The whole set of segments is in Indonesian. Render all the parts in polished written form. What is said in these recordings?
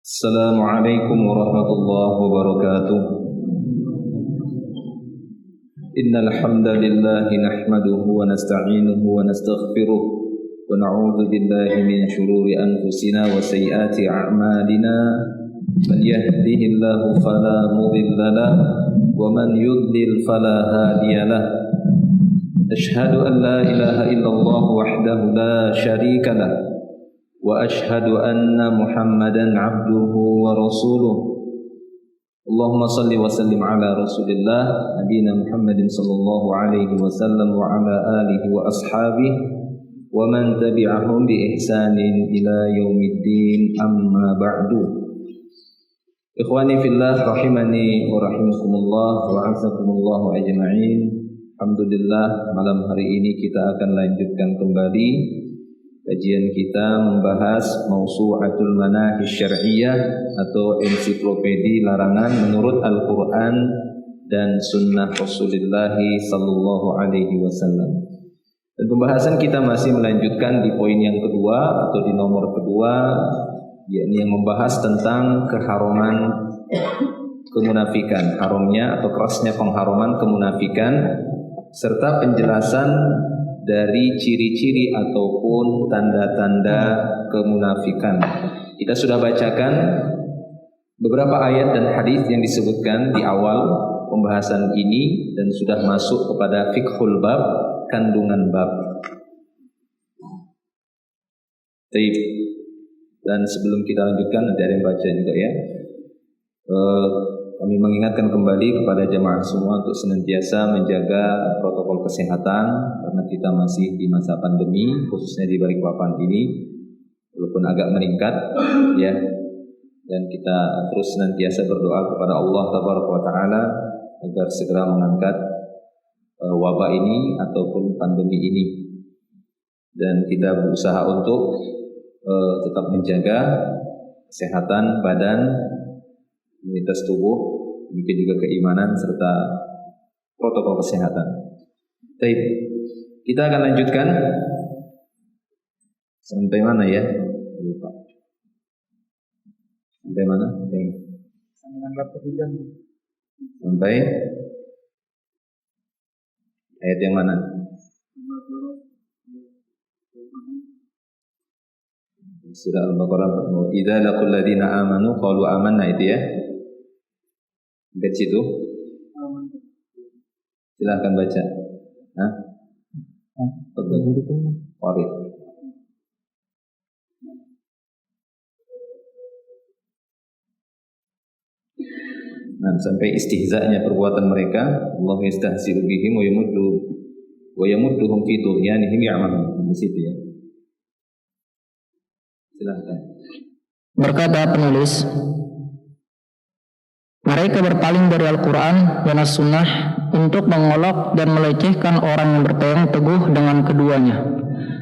Assalamualaikum warahmatullahi wabarakatuh. Innal hamdalillah nahmaduhu wa nasta'inuhu wa nastaghfiruh wa na'udzu billahi min shururi anfusina wa sayyiati a'malina. Man yahdihillahu fala mudilla lahu wa man yudlil fala hadiya lahu. Asyhadu an la ilaha illallah wahdahu la syarika lahu wa ashhadu anna Muhammadan abduhu wa rasuluh. Allahumma salli wa sallim ala Rasulillah nabiyina Muhammadin sallallahu alaihi wasallam wa ala alihi wa ashabihi wa man tabi'ahum bi ihsanin ila yaumiddin, amma ba'du. Ikhwani fillah rahimani wa rahimakumullah wa azakumullah ajma'in. Alhamdulillah, malam hari ini kita akan lanjutkan kembali kajian kita membahas Mausu'atul Manahij Syar'iyyah atau ensiklopedi larangan menurut Al-Quran dan Sunnah Rasulullah sallallahu alaihi wasallam. Dan pembahasan kita masih melanjutkan di poin yang kedua atau di nomor kedua, yakni yang membahas tentang keharuman kemunafikan, haramnya atau kerasnya pengharuman kemunafikan serta penjelasan dari ciri-ciri ataupun tanda-tanda kemunafikan. Kita sudah bacakan beberapa ayat dan hadis yang disebutkan di awal pembahasan ini dan sudah masuk kepada fiqhul bab, kandungan bab. Baik. Dan sebelum kita lanjutkan, nanti ada yang baca juga ya. Kami mengingatkan kembali kepada jemaah semua untuk senantiasa menjaga protokol kesehatan karena kita masih di masa pandemi, khususnya di Balikpapan ini, walaupun agak meningkat ya. Dan kita terus senantiasa berdoa kepada Allah Taala agar segera mengangkat wabah ini ataupun pandemi ini. Dan kita berusaha untuk tetap menjaga kesehatan badan, imunitas tubuh, demikian juga keimanan serta protokol kesehatan. Baik, kita akan lanjutkan sampai mana ya? Lupa. Sampai mana? Sampai ayat yang mana? Surah Al-Baqarah. Idza laqul ladzina amanu qalu amanna, itu ya. Dari situ. Silakan baca. Hah? Qari. Nah, sampai istihza'nya perbuatan mereka, Allah yastahzi'u bihim wa yamudduhum fi tughyanihim ya'mahun. Di situ ya. Silakan. Berkata penulis, mereka berpaling dari Al-Quran dan As-Sunnah untuk mengolok dan melecehkan orang yang berpegang teguh dengan keduanya.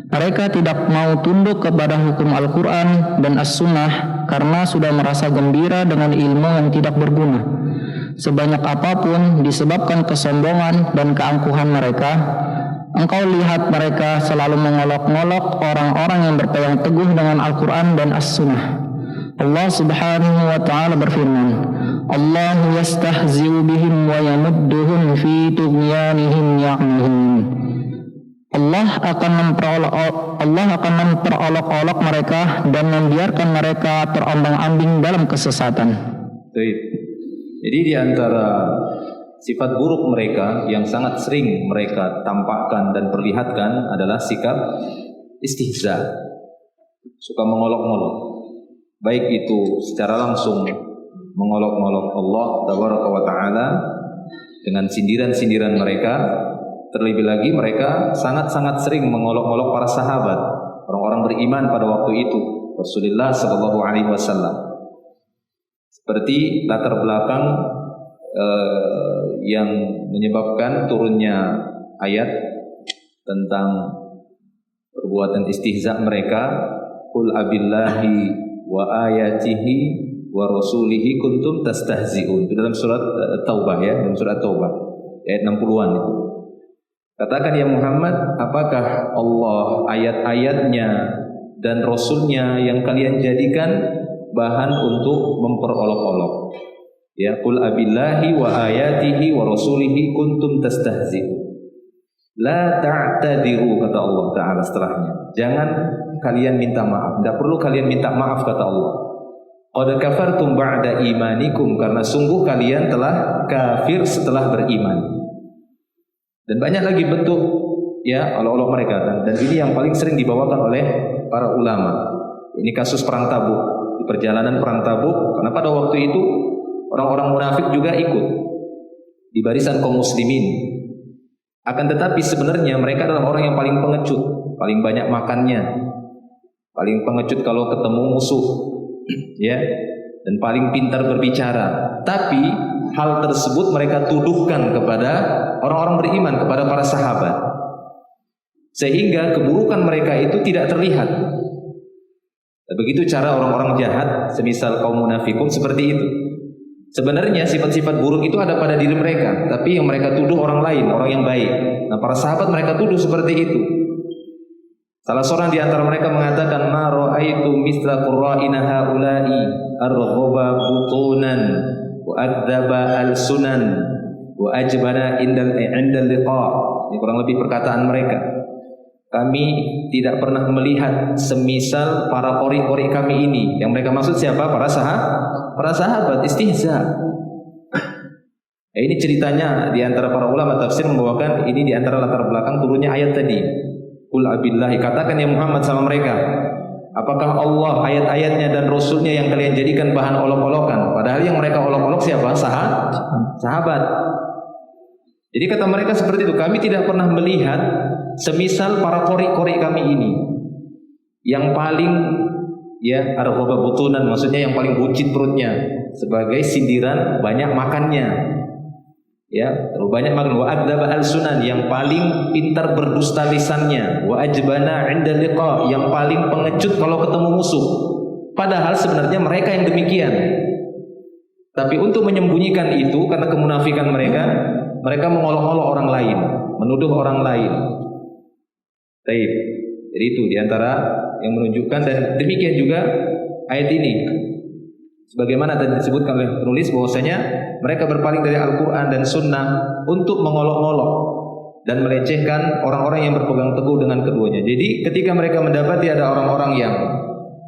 Mereka tidak mau tunduk kepada hukum Al-Quran dan As-Sunnah karena sudah merasa gembira dengan ilmu yang tidak berguna. Sebanyak apapun disebabkan kesombongan dan keangkuhan mereka, engkau lihat mereka selalu mengolok-ngolok orang-orang yang berpegang teguh dengan Al-Quran dan As-Sunnah. Allah Subhanahu wa ta'ala berfirman, Allahu yastahzi'u bihim wa yamudduhum fi tughyanihim ya'mahun. Allah akan memperolok-olok mereka dan membiarkan mereka terombang-ambing dalam kesesatan. Baik. Jadi di antara sifat buruk mereka yang sangat sering mereka tampakkan dan perlihatkan adalah sikap istihza, suka mengolok-ngolok, baik itu secara langsung mengolok-ngolok Allah Tabaraka wa Ta'ala dengan sindiran-sindiran mereka. Terlebih lagi mereka sangat-sangat sering mengolok-ngolok para sahabat, orang-orang beriman pada waktu itu, Rasulullah sallallahu alaihi wasallam. Seperti latar belakang yang menyebabkan turunnya ayat tentang perbuatan istihza mereka, qul abillahi wa ayatihi wa rasulihi kuntum tastahzi'un. Itu dalam surat Taubah ya, dalam surat Taubah ayat 60-an itu. Katakan ya Muhammad, apakah Allah, ayat-ayatnya dan Rasulnya yang kalian jadikan bahan untuk memperolok-olok. Ya, qul abillahi wa ayatihi wa rasulihi kuntum tastahzi'un. La ta'tadiru, kata Allah Ta'ala setelahnya. Jangan kalian minta maaf. Tidak perlu kalian minta maaf, kata Allah. Qad kafartum ba'da imanikum, karena sungguh kalian telah kafir setelah beriman. Dan banyak lagi bentuk ya olok-olok mereka, dan ini yang paling sering dibawakan oleh para ulama. Ini kasus perang Tabuk, di perjalanan perang Tabuk, karena pada waktu itu orang-orang munafik juga ikut di barisan kaum muslimin. Akan tetapi sebenarnya mereka adalah orang yang paling pengecut, paling banyak makannya, paling pengecut kalau ketemu musuh, ya, dan paling pintar berbicara. Tapi hal tersebut mereka tuduhkan kepada orang-orang beriman, kepada para sahabat, sehingga keburukan mereka itu tidak terlihat. Begitu cara orang-orang jahat, semisal kaum munafikun seperti itu. Sebenarnya sifat-sifat buruk itu ada pada diri mereka, tapi yang mereka tuduh orang lain, orang yang baik. Nah, para sahabat mereka tuduh seperti itu. Salah seorang di antara mereka mengatakan, ma ra'aitu misla qurra'ina haula'i arghaba butunan wa adzaba al-sunan wa ajbana indal liqa. Ini kurang lebih perkataan mereka. Kami tidak pernah melihat semisal para qori-qori kami ini. Yang mereka maksud siapa? Para sahabat, istihza. Ini ceritanya di antara para ulama tafsir membawakan ini di antara latar belakang turunnya ayat tadi. Qul abillahi, katakan ya Muhammad sama mereka, apakah Allah, ayat-ayatnya dan Rasulnya yang kalian jadikan bahan olok-olokan? Padahal yang mereka olok-olok siapa? Sahabat. Jadi kata mereka seperti itu, kami tidak pernah melihat semisal para qori-qori kami ini, yang paling ya arghaba butunan, maksudnya yang paling buncit perutnya, sebagai sindiran banyak makannya, ya, terlalu banyak makan. Wa adzaba al-sunan, yang paling pintar berdusta lisannya. Wa ajbana 'inda liqa, yang paling pengecut kalau ketemu musuh. Padahal sebenarnya mereka yang demikian. Tapi untuk menyembunyikan itu, karena kemunafikan mereka mengolok-olok orang lain, menuduh orang lain. Baik. Jadi itu diantara yang menunjukkan, dan demikian juga ayat ini. Sebagaimana tadi disebutkan oleh penulis bahwasanya mereka berpaling dari Al-Quran dan Sunnah untuk mengolok-olok dan melecehkan orang-orang yang berpegang teguh dengan keduanya. Jadi ketika mereka mendapati ada orang-orang yang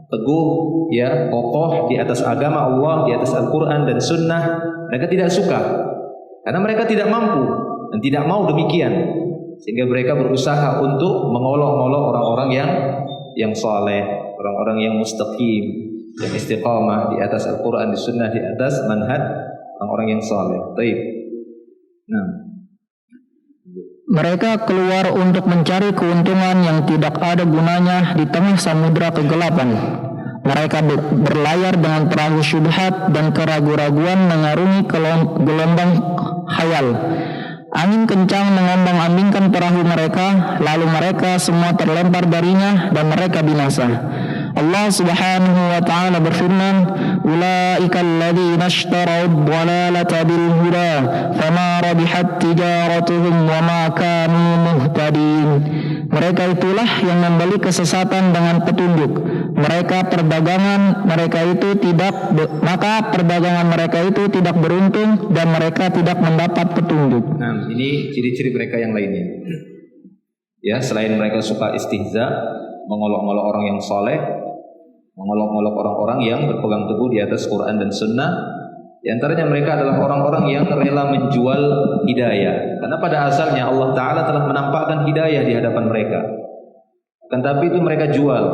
teguh, ya, kokoh di atas agama Allah, di atas Al-Quran dan Sunnah, mereka tidak suka, karena mereka tidak mampu dan tidak mau demikian, sehingga mereka berusaha untuk mengolok-olok orang-orang yang saleh, orang-orang yang mustaqim, yang istiqamah di atas Al-Quran, di Sunnah, di atas manhaj orang-orang yang saleh. Baik. Nah, mereka keluar untuk mencari keuntungan yang tidak ada gunanya di tengah samudera kegelapan. Mereka berlayar dengan perahu syubhat dan keraguan-raguan mengarungi gelombang khayal. Angin kencang mengombang-ambingkan perahu mereka, lalu mereka semua terlempar darinya dan mereka binasa. Allah Subhanahu wa taala berfirman, "Ulaika alladzina ishtarau ad-dhalalata bil huda, fama rabihat tijaratuhum wa ma kanu muhtadin." Mereka itulah yang membeli kesesatan dengan petunjuk. Maka perdagangan mereka itu tidak beruntung dan mereka tidak mendapat petunjuk. Nah, ini ciri-ciri mereka yang lainnya. Ya, selain mereka suka istihza, mengolok-olok orang yang soleh, mengolok-olok orang-orang yang berpegang teguh di atas Quran dan Sunnah. Di antaranya mereka adalah orang-orang yang rela menjual hidayah, karena pada asalnya Allah Ta'ala telah menampakkan hidayah di hadapan mereka. Akan tapi itu mereka jual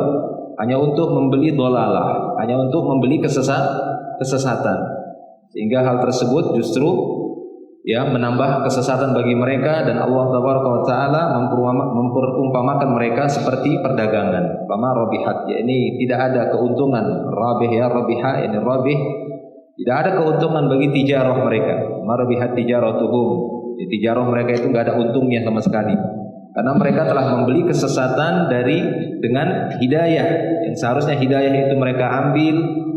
hanya untuk membeli dhalalah, hanya untuk membeli kesesatan, sehingga hal tersebut justru ya menambah kesesatan bagi mereka, dan Allah Ta'ala memperumpamakan mereka seperti perdagangan. Fama rabihat, yakni tidak ada keuntungan. Rabih, ya rabiha, ini rabih, tidak ada keuntungan bagi tijarah mereka. Ma rabihat tijaratuhum, tijarah mereka itu tidak ada untungnya sama sekali, karena mereka telah membeli kesesatan dengan hidayah yang seharusnya hidayah itu mereka ambil,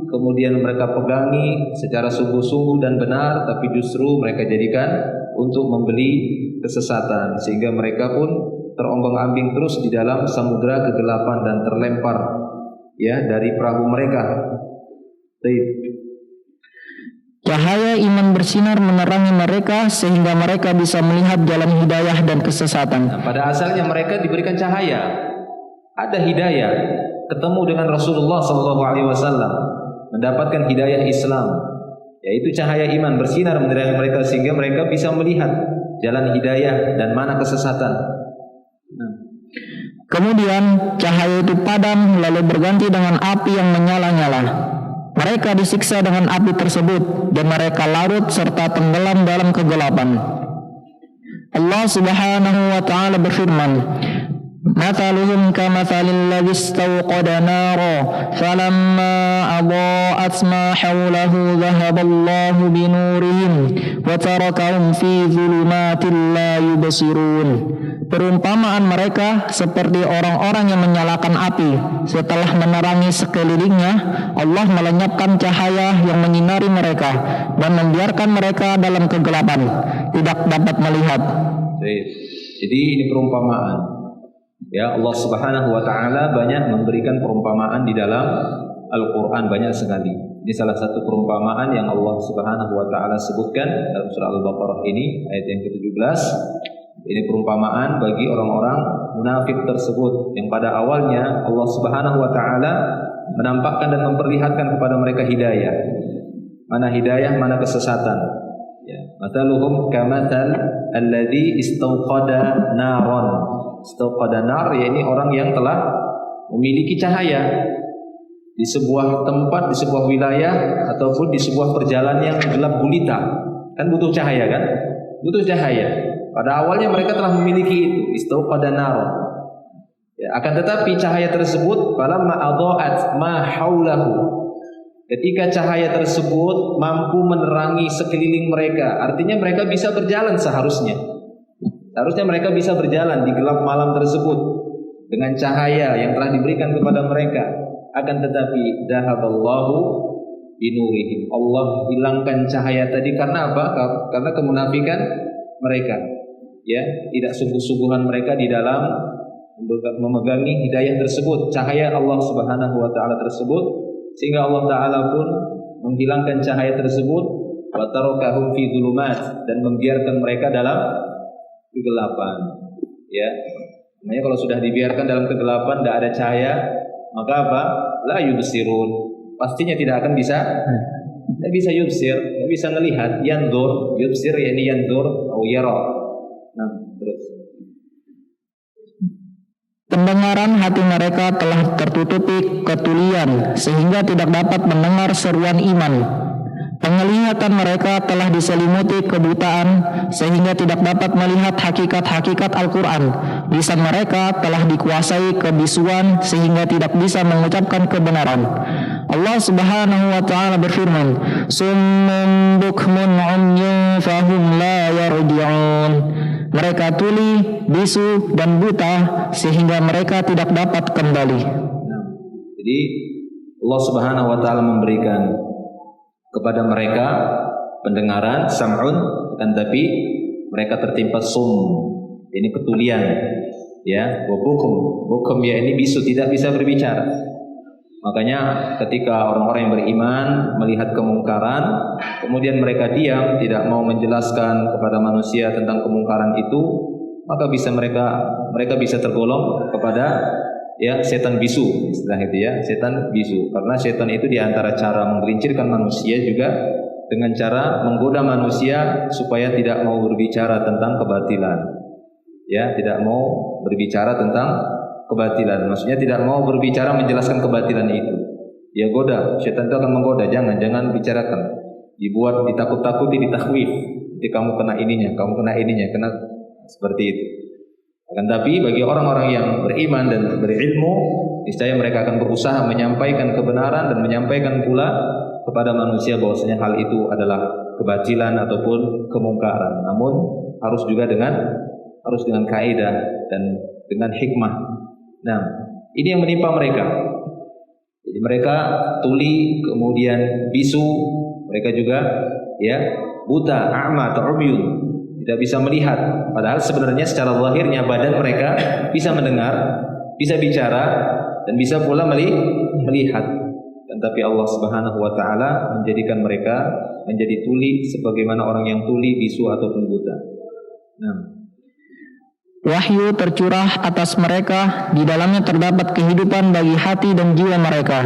kemudian mereka pegangi secara sungguh-sungguh dan benar, tapi justru mereka jadikan untuk membeli kesesatan, sehingga mereka pun terombang-ambing terus di dalam samudera kegelapan dan terlempar ya dari perahu mereka. Baik. Cahaya iman bersinar menerangi mereka sehingga mereka bisa melihat jalan hidayah dan kesesatan. Nah, pada asalnya mereka diberikan cahaya, ada hidayah, ketemu dengan Rasulullah SAW, mendapatkan hidayah Islam, yaitu cahaya iman bersinar menerangi mereka sehingga mereka bisa melihat jalan hidayah dan mana kesesatan. Nah. Kemudian cahaya itu padam lalu berganti dengan api yang menyala-nyala. Mereka disiksa dengan api tersebut dan mereka larut serta tenggelam dalam kegelapan. Allah Subhanahu wa taala berfirman, "Mathaluhum kamathalil ladzi istawqada nara falamma adaa'at ma hawlahu dhahaballahu binurihim wa tarakahum fi dhulumatin la yubsirun." Perumpamaan mereka seperti orang-orang yang menyalakan api. Setelah menerangi sekelilingnya, Allah melenyapkan cahaya yang menyinari mereka dan membiarkan mereka dalam kegelapan, tidak dapat melihat. Jadi ini perumpamaan. Ya, Allah Subhanahu wa taala banyak memberikan perumpamaan di dalam Al-Qur'an, banyak sekali. Ini salah satu perumpamaan yang Allah Subhanahu wa taala sebutkan dalam surah Al-Baqarah ini ayat yang ke-17. Ini perumpamaan bagi orang-orang munafik tersebut yang pada awalnya Allah Subhanahu wa taala menampakkan dan memperlihatkan kepada mereka hidayah. Mana hidayah, mana kesesatan. Ya, mathaluhum kamathal alladzi istawqada naran. Istawqada nar, yakni orang yang telah memiliki cahaya di sebuah tempat, di sebuah wilayah ataupun di sebuah perjalanan yang gelap gulita. Kan butuh cahaya kan? Butuh cahaya. Pada awalnya mereka telah memiliki itu, istawqada nar. Ya, akan tetapi cahaya tersebut falamma adaa'at ma haulahu. Ketika cahaya tersebut mampu menerangi sekeliling mereka, artinya mereka bisa berjalan seharusnya. Seharusnya mereka bisa berjalan di gelap malam tersebut dengan cahaya yang telah diberikan kepada mereka. Akan tetapi dahaballahu binurihim. Allah hilangkan cahaya tadi karena apa? Karena kemunafikan mereka. Ya, tidak sungguh-sungguhan mereka di dalam memegangi hidayah tersebut, cahaya Allah Subhanahu wa taala tersebut, sehingga Allah taala pun menghilangkan cahaya tersebut, wa tarakahum fi dhulumat, dan membiarkan mereka dalam kegelapan. Ya. Makanya kalau sudah dibiarkan dalam kegelapan, tidak ada cahaya, maka apa? La yubsirun. Pastinya tidak akan bisa yubsir, tidak bisa melihat. Yandur, yubsir yakni yandur atau yara. Nah, terus. Pendengaran hati mereka telah tertutupi ketulian sehingga tidak dapat mendengar seruan iman. Penglihatan mereka telah diselimuti kebutaan sehingga tidak dapat melihat hakikat-hakikat Al-Quran. Lisan mereka telah dikuasai kebisuan sehingga tidak bisa mengucapkan kebenaran. Allah Subhanahu wa taala berfirman, "Summun bukmun umyun fahum la yarji'un." Mereka tuli, bisu, dan buta sehingga mereka tidak dapat kembali. Jadi Allah Subhanahu wa taala memberikan kepada mereka pendengaran sam'un, kan, tapi mereka tertimpa sum, ini ketulian, ya, bukum ya, ini bisu, tidak bisa berbicara. Makanya ketika orang-orang yang beriman melihat kemungkaran, kemudian mereka diam, tidak mau menjelaskan kepada manusia tentang kemungkaran itu, maka mereka bisa tergolong kepada ya setan bisu, istilah itu ya, setan bisu. Karena setan itu diantara cara menggelincirkan manusia juga dengan cara menggoda manusia supaya tidak mau berbicara tentang kebatilan. Ya, tidak mau berbicara tentang kebatilan. Maksudnya tidak mau berbicara menjelaskan kebatilan itu. Dia goda, setan itu akan menggoda, jangan bicarakan. Dibuat, ditakut-takuti, ditakwif. Nanti kamu kena ininya, kena seperti itu. Akan tapi bagi orang-orang yang beriman dan berilmu, niscaya mereka akan berusaha menyampaikan kebenaran dan menyampaikan pula kepada manusia bahwasanya hal itu adalah kebatilan ataupun kemungkaran. Namun harus dengan kaidah dan dengan hikmah. Nah, ini yang menimpa mereka. Jadi mereka tuli, kemudian bisu, mereka juga ya buta, a'ma atau umyun, tidak bisa melihat. Padahal sebenarnya secara zahirnya badan mereka bisa mendengar, bisa bicara, dan bisa pula melihat. Dan tapi Allah Subhanahu wa taala menjadikan mereka menjadi tuli sebagaimana orang yang tuli, bisu ataupun buta. Nah, wahyu tercurah atas mereka, di dalamnya terdapat kehidupan bagi hati dan jiwa mereka.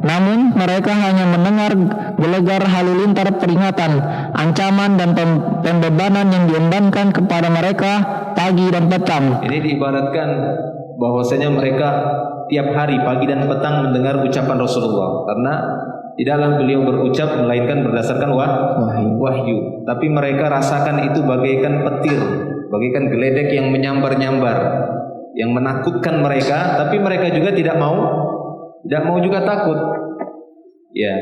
Namun mereka hanya mendengar gelegar halilintar peringatan, ancaman dan pembebanan yang diembankan kepada mereka pagi dan petang. Ini diibaratkan bahwasanya mereka tiap hari pagi dan petang mendengar ucapan Rasulullah, karena tidaklah beliau berucap melainkan berdasarkan wahyu. Tapi mereka rasakan itu bagaikan petir, bagaikan geledek yang menyambar-nyambar, yang menakutkan mereka. Tapi mereka juga tidak mau juga takut. Ya,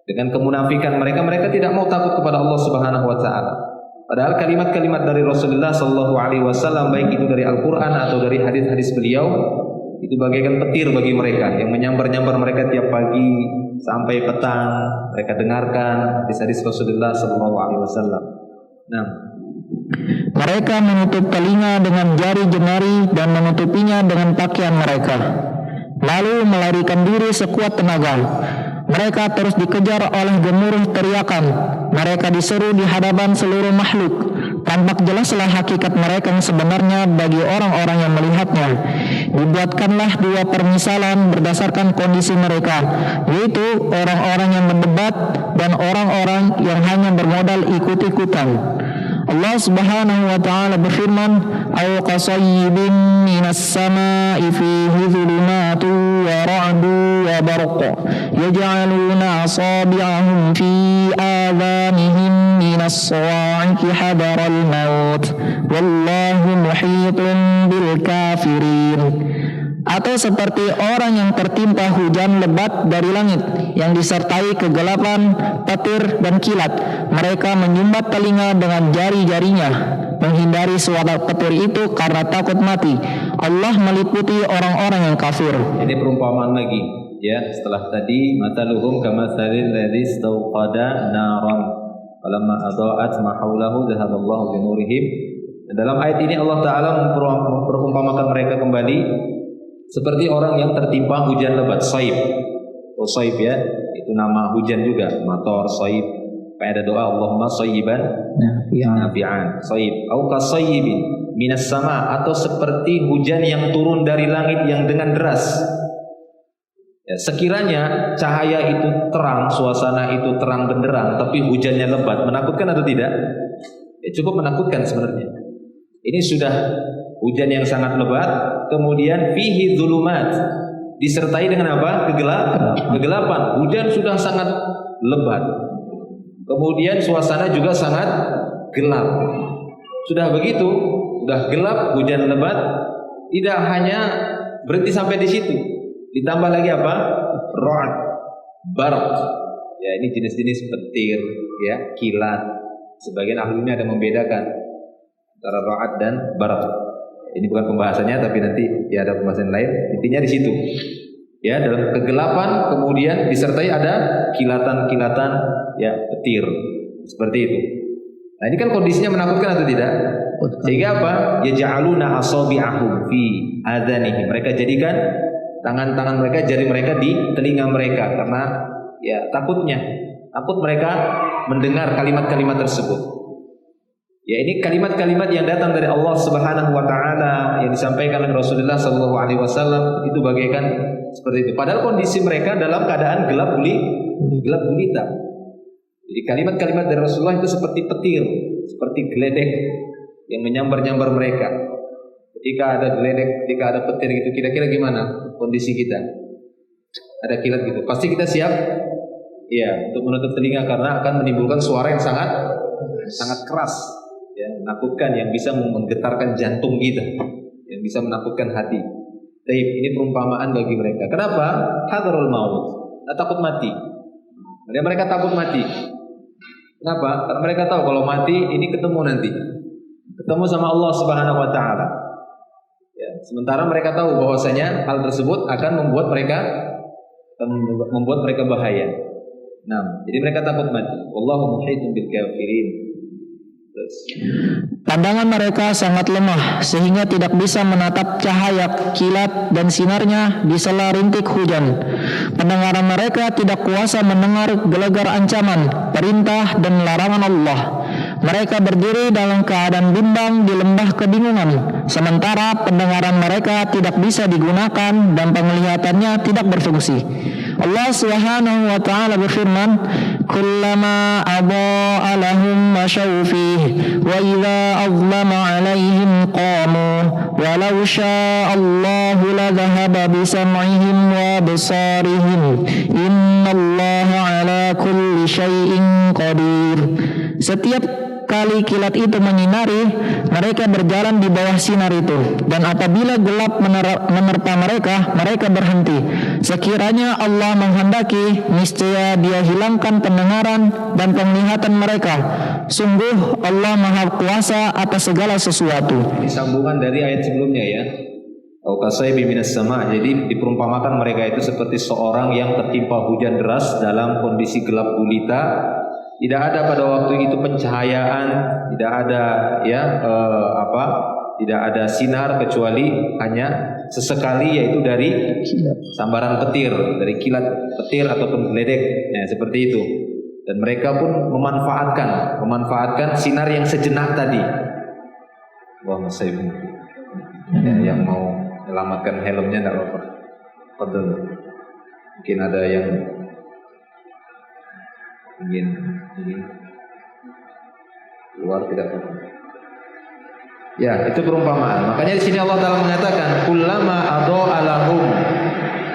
dengan kemunafikan mereka tidak mau takut kepada Allah Subhanahu wa taala. Padahal kalimat-kalimat dari Rasulullah sallallahu alaihi wasallam, baik itu dari Al-Qur'an atau dari hadis-hadis beliau, itu bagaikan petir bagi mereka yang menyambar-nyambar mereka tiap pagi sampai petang. Mereka dengarkan hadis-hadis Rasulullah sallallahu alaihi wasallam. Nah, mereka menutup telinga dengan jari jemari dan menutupinya dengan pakaian mereka, lalu melarikan diri sekuat tenaga. Mereka terus dikejar oleh gemuruh teriakan. Mereka diseru di hadapan seluruh makhluk. Tampak jelaslah hakikat mereka yang sebenarnya bagi orang-orang yang melihatnya. Dibuatkanlah dua permisalan berdasarkan kondisi mereka, yaitu orang-orang yang berdebat dan orang-orang yang hanya bermodal ikut-ikutan. Allah Subhanahu wa taala berfirman, "Aw qasayyibin minas samaa'i fihi dhulumatun wa ra'dun wa barqun yaj'aluna asabi'ahum fi adhanihim minas sawa'iqi hadaral maut wallahu muhitun bil kafirin." Atau seperti orang yang tertimpa hujan lebat dari langit yang disertai kegelapan, petir dan kilat. Mereka menyumbat telinga dengan jari-jarinya, menghindari suara petir itu karena takut mati. Allah meliputi orang-orang yang kafir. Ini perumpamaan lagi, ya. Setelah tadi mataluhum kamatsalil ladzi istauqada naran falamma adaa'at ma haulahu dhahaballahu binurihim. Dalam ayat ini Allah taala memperumpamakan mereka kembali seperti orang yang tertimpa hujan lebat, saib. Saib, ya, itu nama hujan juga, mator, saib. Ada doa Allahumma sayyiban nafi'an, saib. Au kasayyibin minas sama, atau seperti hujan yang turun dari langit yang dengan deras. Ya, sekiranya cahaya itu terang, suasana itu terang benderang, tapi hujannya lebat, menakutkan atau tidak? Ya, cukup menakutkan sebenarnya. Ini sudah hujan yang sangat lebat, kemudian fihi dzulumat, disertai dengan apa? Kegelapan. Hujan sudah sangat lebat, kemudian suasana juga sangat gelap. Sudah begitu, sudah gelap, hujan lebat, tidak hanya berhenti sampai di situ, ditambah lagi apa? Ra'd, barq. Ya, ini jenis-jenis petir, ya, kilat. Sebagian ahli ini ada membedakan antara ra'd dan barq. Ini bukan pembahasannya, tapi nanti ya ada pembahasan lain. Intinya di situ, ya, dalam kegelapan kemudian disertai ada kilatan-kilatan, ya, petir, seperti itu. Nah, ini kan kondisinya menakutkan atau tidak? Sehingga apa? Yaj'aluna asabi'ahum fi adhanihim. Mereka jadikan tangan-tangan mereka, jari mereka di telinga mereka, karena ya takut mereka mendengar kalimat-kalimat tersebut. Ya, ini kalimat-kalimat yang datang dari Allah Subhanahu wa taala yang disampaikan oleh Rasulullah sallallahu alaihi wasallam, itu bagaikan seperti itu. Padahal kondisi mereka dalam keadaan gelap gulita. Jadi kalimat-kalimat dari Rasulullah itu seperti petir, seperti geledek yang menyambar-nyambar mereka. Ketika ada geledek, ketika ada petir gitu, kira-kira gimana kondisi kita? Ada kilat gitu, pasti kita siap, ya, untuk menutup telinga karena akan menimbulkan suara yang sangat keras, ya, menakutkan, yang bisa menggetarkan jantung kita, yang bisa menakutkan hati. Taib, ini perumpamaan bagi mereka. Kenapa? Hadarul maut, takut mati. Mereka takut mati. Kenapa? Karena mereka tahu kalau mati ini ketemu nanti, ketemu sama Allah Subhanahu wa taala. Ya, sementara mereka tahu bahwasanya hal tersebut akan membuat mereka bahaya. Nah, jadi mereka takut mati. Wallahu muhitun bil kafirin. Pandangan mereka sangat lemah sehingga tidak bisa menatap cahaya kilat dan sinarnya di sela rintik hujan. Pendengaran mereka tidak kuasa mendengar gelegar ancaman, perintah dan larangan Allah. Mereka berdiri dalam keadaan bimbang di lembah kebingungan, sementara pendengaran mereka tidak bisa digunakan dan penglihatannya tidak berfungsi. Allah Subhanahu wa taala berfirman, "Kullama adaa'a lahum mashaw fihi wa idza azlama 'alaihim qamu walau syaa'a Allahu la dhahaba bi sam'ihim wa absarihim innallaha 'ala kulli syai'in qadir." Setiap kali kilat itu menyinari, mereka berjalan di bawah sinar itu, dan apabila gelap menerpa mereka, mereka berhenti. Sekiranya Allah menghendaki, niscaya Dia hilangkan pendengaran dan penglihatan mereka. Sungguh Allah Maha Kuasa atas segala sesuatu. Ini sambungan dari ayat sebelumnya ya. Kasaybi minas sama. Jadi diperumpamakan mereka itu seperti seorang yang tertimpa hujan deras dalam kondisi gelap gulita. Tidak ada pada waktu itu pencahayaan, tidak ada tidak ada sinar kecuali hanya sesekali, yaitu dari sambaran petir, dari kilat petir ataupun geledek, seperti itu. Dan mereka pun memanfaatkan sinar yang sejenak tadi. Wah, saya yang mau menyelamatkan helmnya tidak apa-apa. Betul. Mungkin ada yang ingin ini keluar, tidak apa-apa. Ya, itu perumpamaan. Makanya di sini Allah Taala mengatakan kullama adaa'a lahum,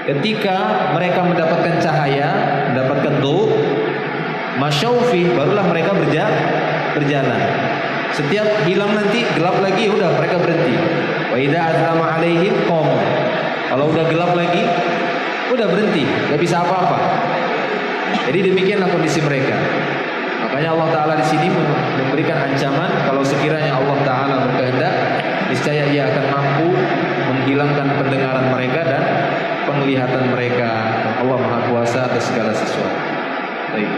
ketika mereka mendapatkan cahaya, mendapatkan dhu, masyaufi, barulah mereka berjalan. Setiap hilang nanti gelap lagi, udah mereka berhenti. Wa idza azlama 'alaihim qam, kalau udah gelap lagi, udah berhenti, enggak bisa apa-apa. Jadi demikianlah kondisi mereka. Makanya Allah Ta'ala di sini memberikan ancaman, kalau sekiranya Allah Ta'ala berkehendak, niscaya Ia akan mampu menghilangkan pendengaran mereka dan penglihatan mereka. Allah Maha Kuasa atas segala sesuatu. Baik.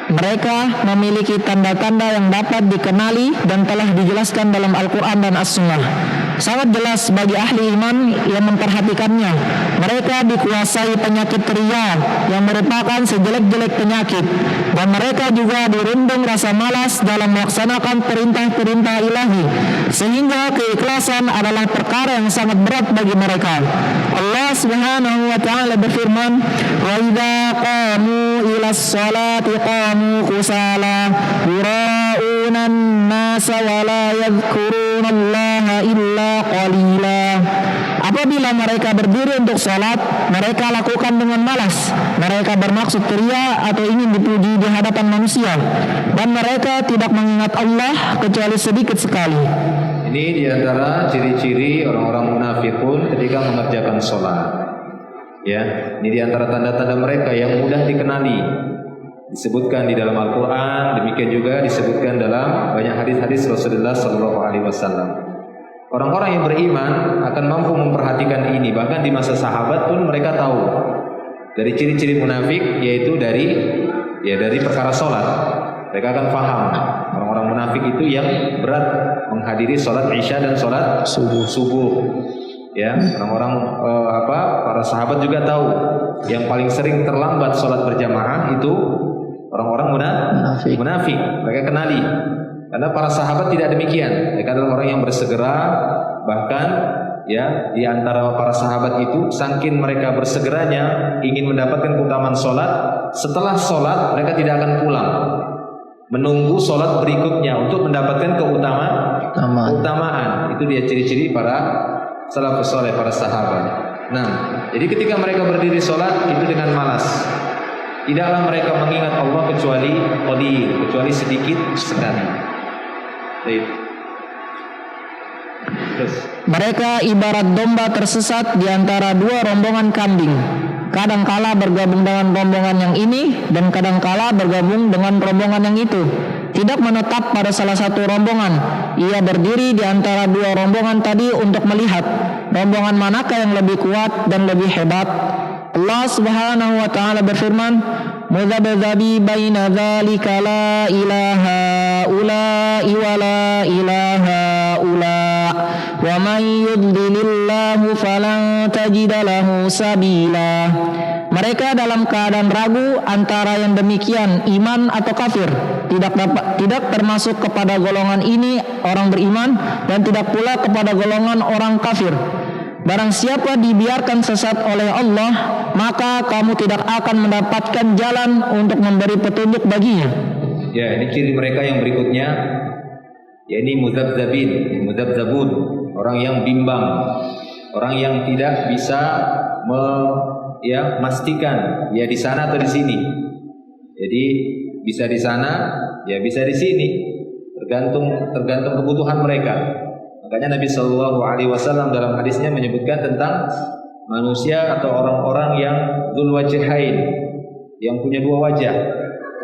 Mereka memiliki tanda-tanda yang dapat dikenali dan telah dijelaskan dalam Al-Quran dan As-Sunnah. Sangat jelas bagi ahli iman yang memperhatikannya. Mereka dikuasai penyakit ria yang merupakan sejelek-jelek penyakit, dan mereka juga dirundung rasa malas dalam melaksanakan perintah-perintah ilahi, sehingga keikhlasan adalah perkara yang sangat berat bagi mereka. Allah Subhanahu wa taala berfirman, "Wa idza qamu ilas salati qamu kusala yura'una an-nasa wa la yadhkuruna Allah illa qalila." Apabila mereka berdiri untuk salat, mereka lakukan dengan malas. Mereka bermaksud ceria atau ingin dipuji di hadapan manusia, dan mereka tidak mengingat Allah kecuali sedikit sekali. Ini diantara ciri-ciri orang-orang munafikun ketika mengerjakan sholat. Ya, ini diantara tanda-tanda mereka yang mudah dikenali. Disebutkan di dalam Al-Quran, demikian juga disebutkan dalam banyak hadis-hadis Rasulullah SAW. Orang-orang yang beriman akan mampu memperhatikan ini. Bahkan di masa sahabat pun mereka tahu dari ciri-ciri munafik, yaitu dari perkara sholat. Mereka akan paham orang-orang munafik itu yang berat menghadiri sholat isya dan sholat subuh. Ya, orang-orang para sahabat juga tahu yang paling sering terlambat sholat berjamaah itu orang-orang munafik. Mereka kenali. Karena para sahabat tidak demikian. Mereka adalah orang yang bersegera. Bahkan ya, di antara para sahabat itu saking mereka bersegeranya ingin mendapatkan keutamaan sholat, setelah sholat mereka tidak akan pulang, menunggu sholat berikutnya untuk mendapatkan keutamaan. Itu dia ciri-ciri para salafus saleh, para sahabat. Nah, jadi ketika mereka berdiri sholat itu dengan malas. Tidaklah mereka mengingat Allah kecuali sedikit sekali. Mereka ibarat domba tersesat di antara dua rombongan kambing. Kadangkala bergabung dengan rombongan yang ini, dan kadangkala bergabung dengan rombongan yang itu. Tidak menetap pada salah satu rombongan. Ia berdiri di antara dua rombongan tadi untuk melihat rombongan manakah yang lebih kuat dan lebih hebat. Allah Subhanahu wa taala berfirman, mudhabdhabi baina dzalika la ilaha ula'i wa la ilaha ula' wa man yudlilillahu falan tajida lahu sabila. Mereka dalam keadaan ragu antara yang demikian iman atau kafir, tidak termasuk kepada golongan ini orang beriman dan tidak pula kepada golongan orang kafir. Barang siapa dibiarkan sesat oleh Allah, maka kamu tidak akan mendapatkan jalan untuk memberi petunjuk baginya. Ya, ini ciri mereka yang berikutnya, yakni muzabzabun, orang yang bimbang, orang yang tidak bisa memastikan ya di sana atau di sini. Jadi bisa di sana, ya bisa di sini, tergantung kebutuhan mereka. Makanya Nabi Shallallahu Alaihi Wasallam dalam hadisnya menyebutkan tentang manusia atau orang-orang yang dzul wajhain, yang punya dua wajah.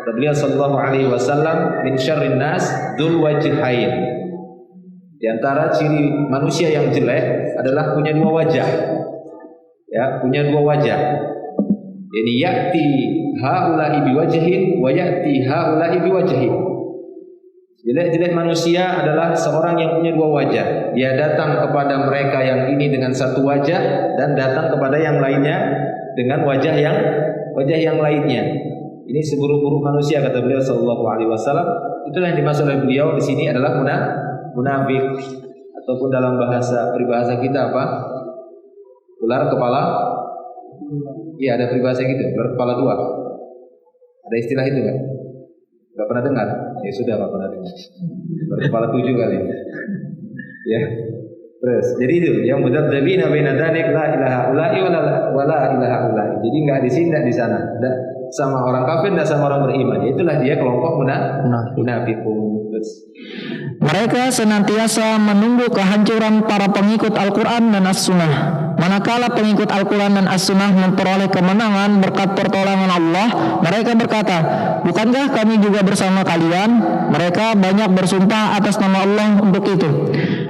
Kata beliau Shallallahu Alaihi Wasallam, min syarrin nas dzul wajhain. Di antara ciri manusia yang jelek adalah punya dua wajah. Ya, punya dua wajah. Jadi ya'ti haula'i biwajhin wa ya'ti haula'i biwajhin. Jelek-jelek manusia adalah seorang yang punya dua wajah. Dia datang kepada mereka yang ini dengan satu wajah dan datang kepada yang lainnya dengan wajah yang lainnya. Ini seburuk-buruk manusia kata beliau sallallahu alaihi wasallam. Itulah yang dimaksud oleh beliau di sini adalah munafik, ataupun dalam peribahasa kita apa? Ular kepala. Iya, ada peribahasa gitu, ular kepala dua. Ada istilah itu kan? Gak pernah dengar? Ya sudah, gak pernah dengar. Kepala 7 kali. Ya. Terus, jadi itu yang mudzabdzabina baina dzalik la ilaha ula'i wa la ilaha ula'i. Jadi enggak di sini, enggak di sana. Enggak sama orang kafir, enggak sama orang beriman. Itulah dia kelompok munafiqun. Terus mereka senantiasa menunggu kehancuran para pengikut Al-Quran dan As-Sunnah. Manakala pengikut Al-Quran dan As-Sunnah memperoleh kemenangan berkat pertolongan Allah, mereka berkata, bukankah kami juga bersama kalian? Mereka banyak bersumpah atas nama Allah untuk itu.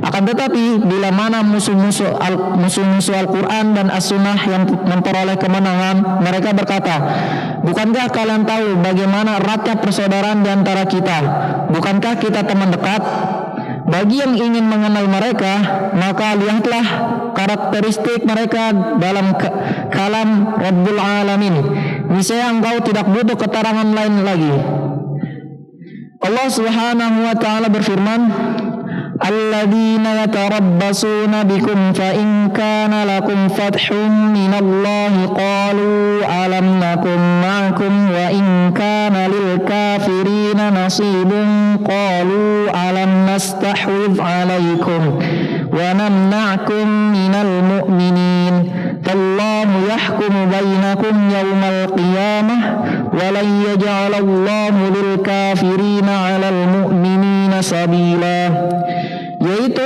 Akan tetapi bila mana musuh-musuh Al-Quran dan As-Sunnah yang memperoleh kemenangan, mereka berkata, bukankah kalian tahu bagaimana eratnya persaudaraan di antara kita? Bukankah kita teman dekat? Bagi yang ingin mengenal mereka, maka lihatlah karakteristik mereka dalam kalam Rabbul Alamin. Niscaya engkau tidak butuh keterangan lain lagi. Allah Subhanahu wa taala berfirman, alladzina yatarabbasuna bikum fa in kana lakum fathun minallahi qalu alam nakum ma'akum wa in kana lil kafirina nasibun qalu alam nastahwidh alaikum wa namna'kum minal mu'minin tallahu yahkumu bainakum yawmal qiyamah wa lan yaj'alallahu lil kafirina 'alal mu'minina sabila. Yaitu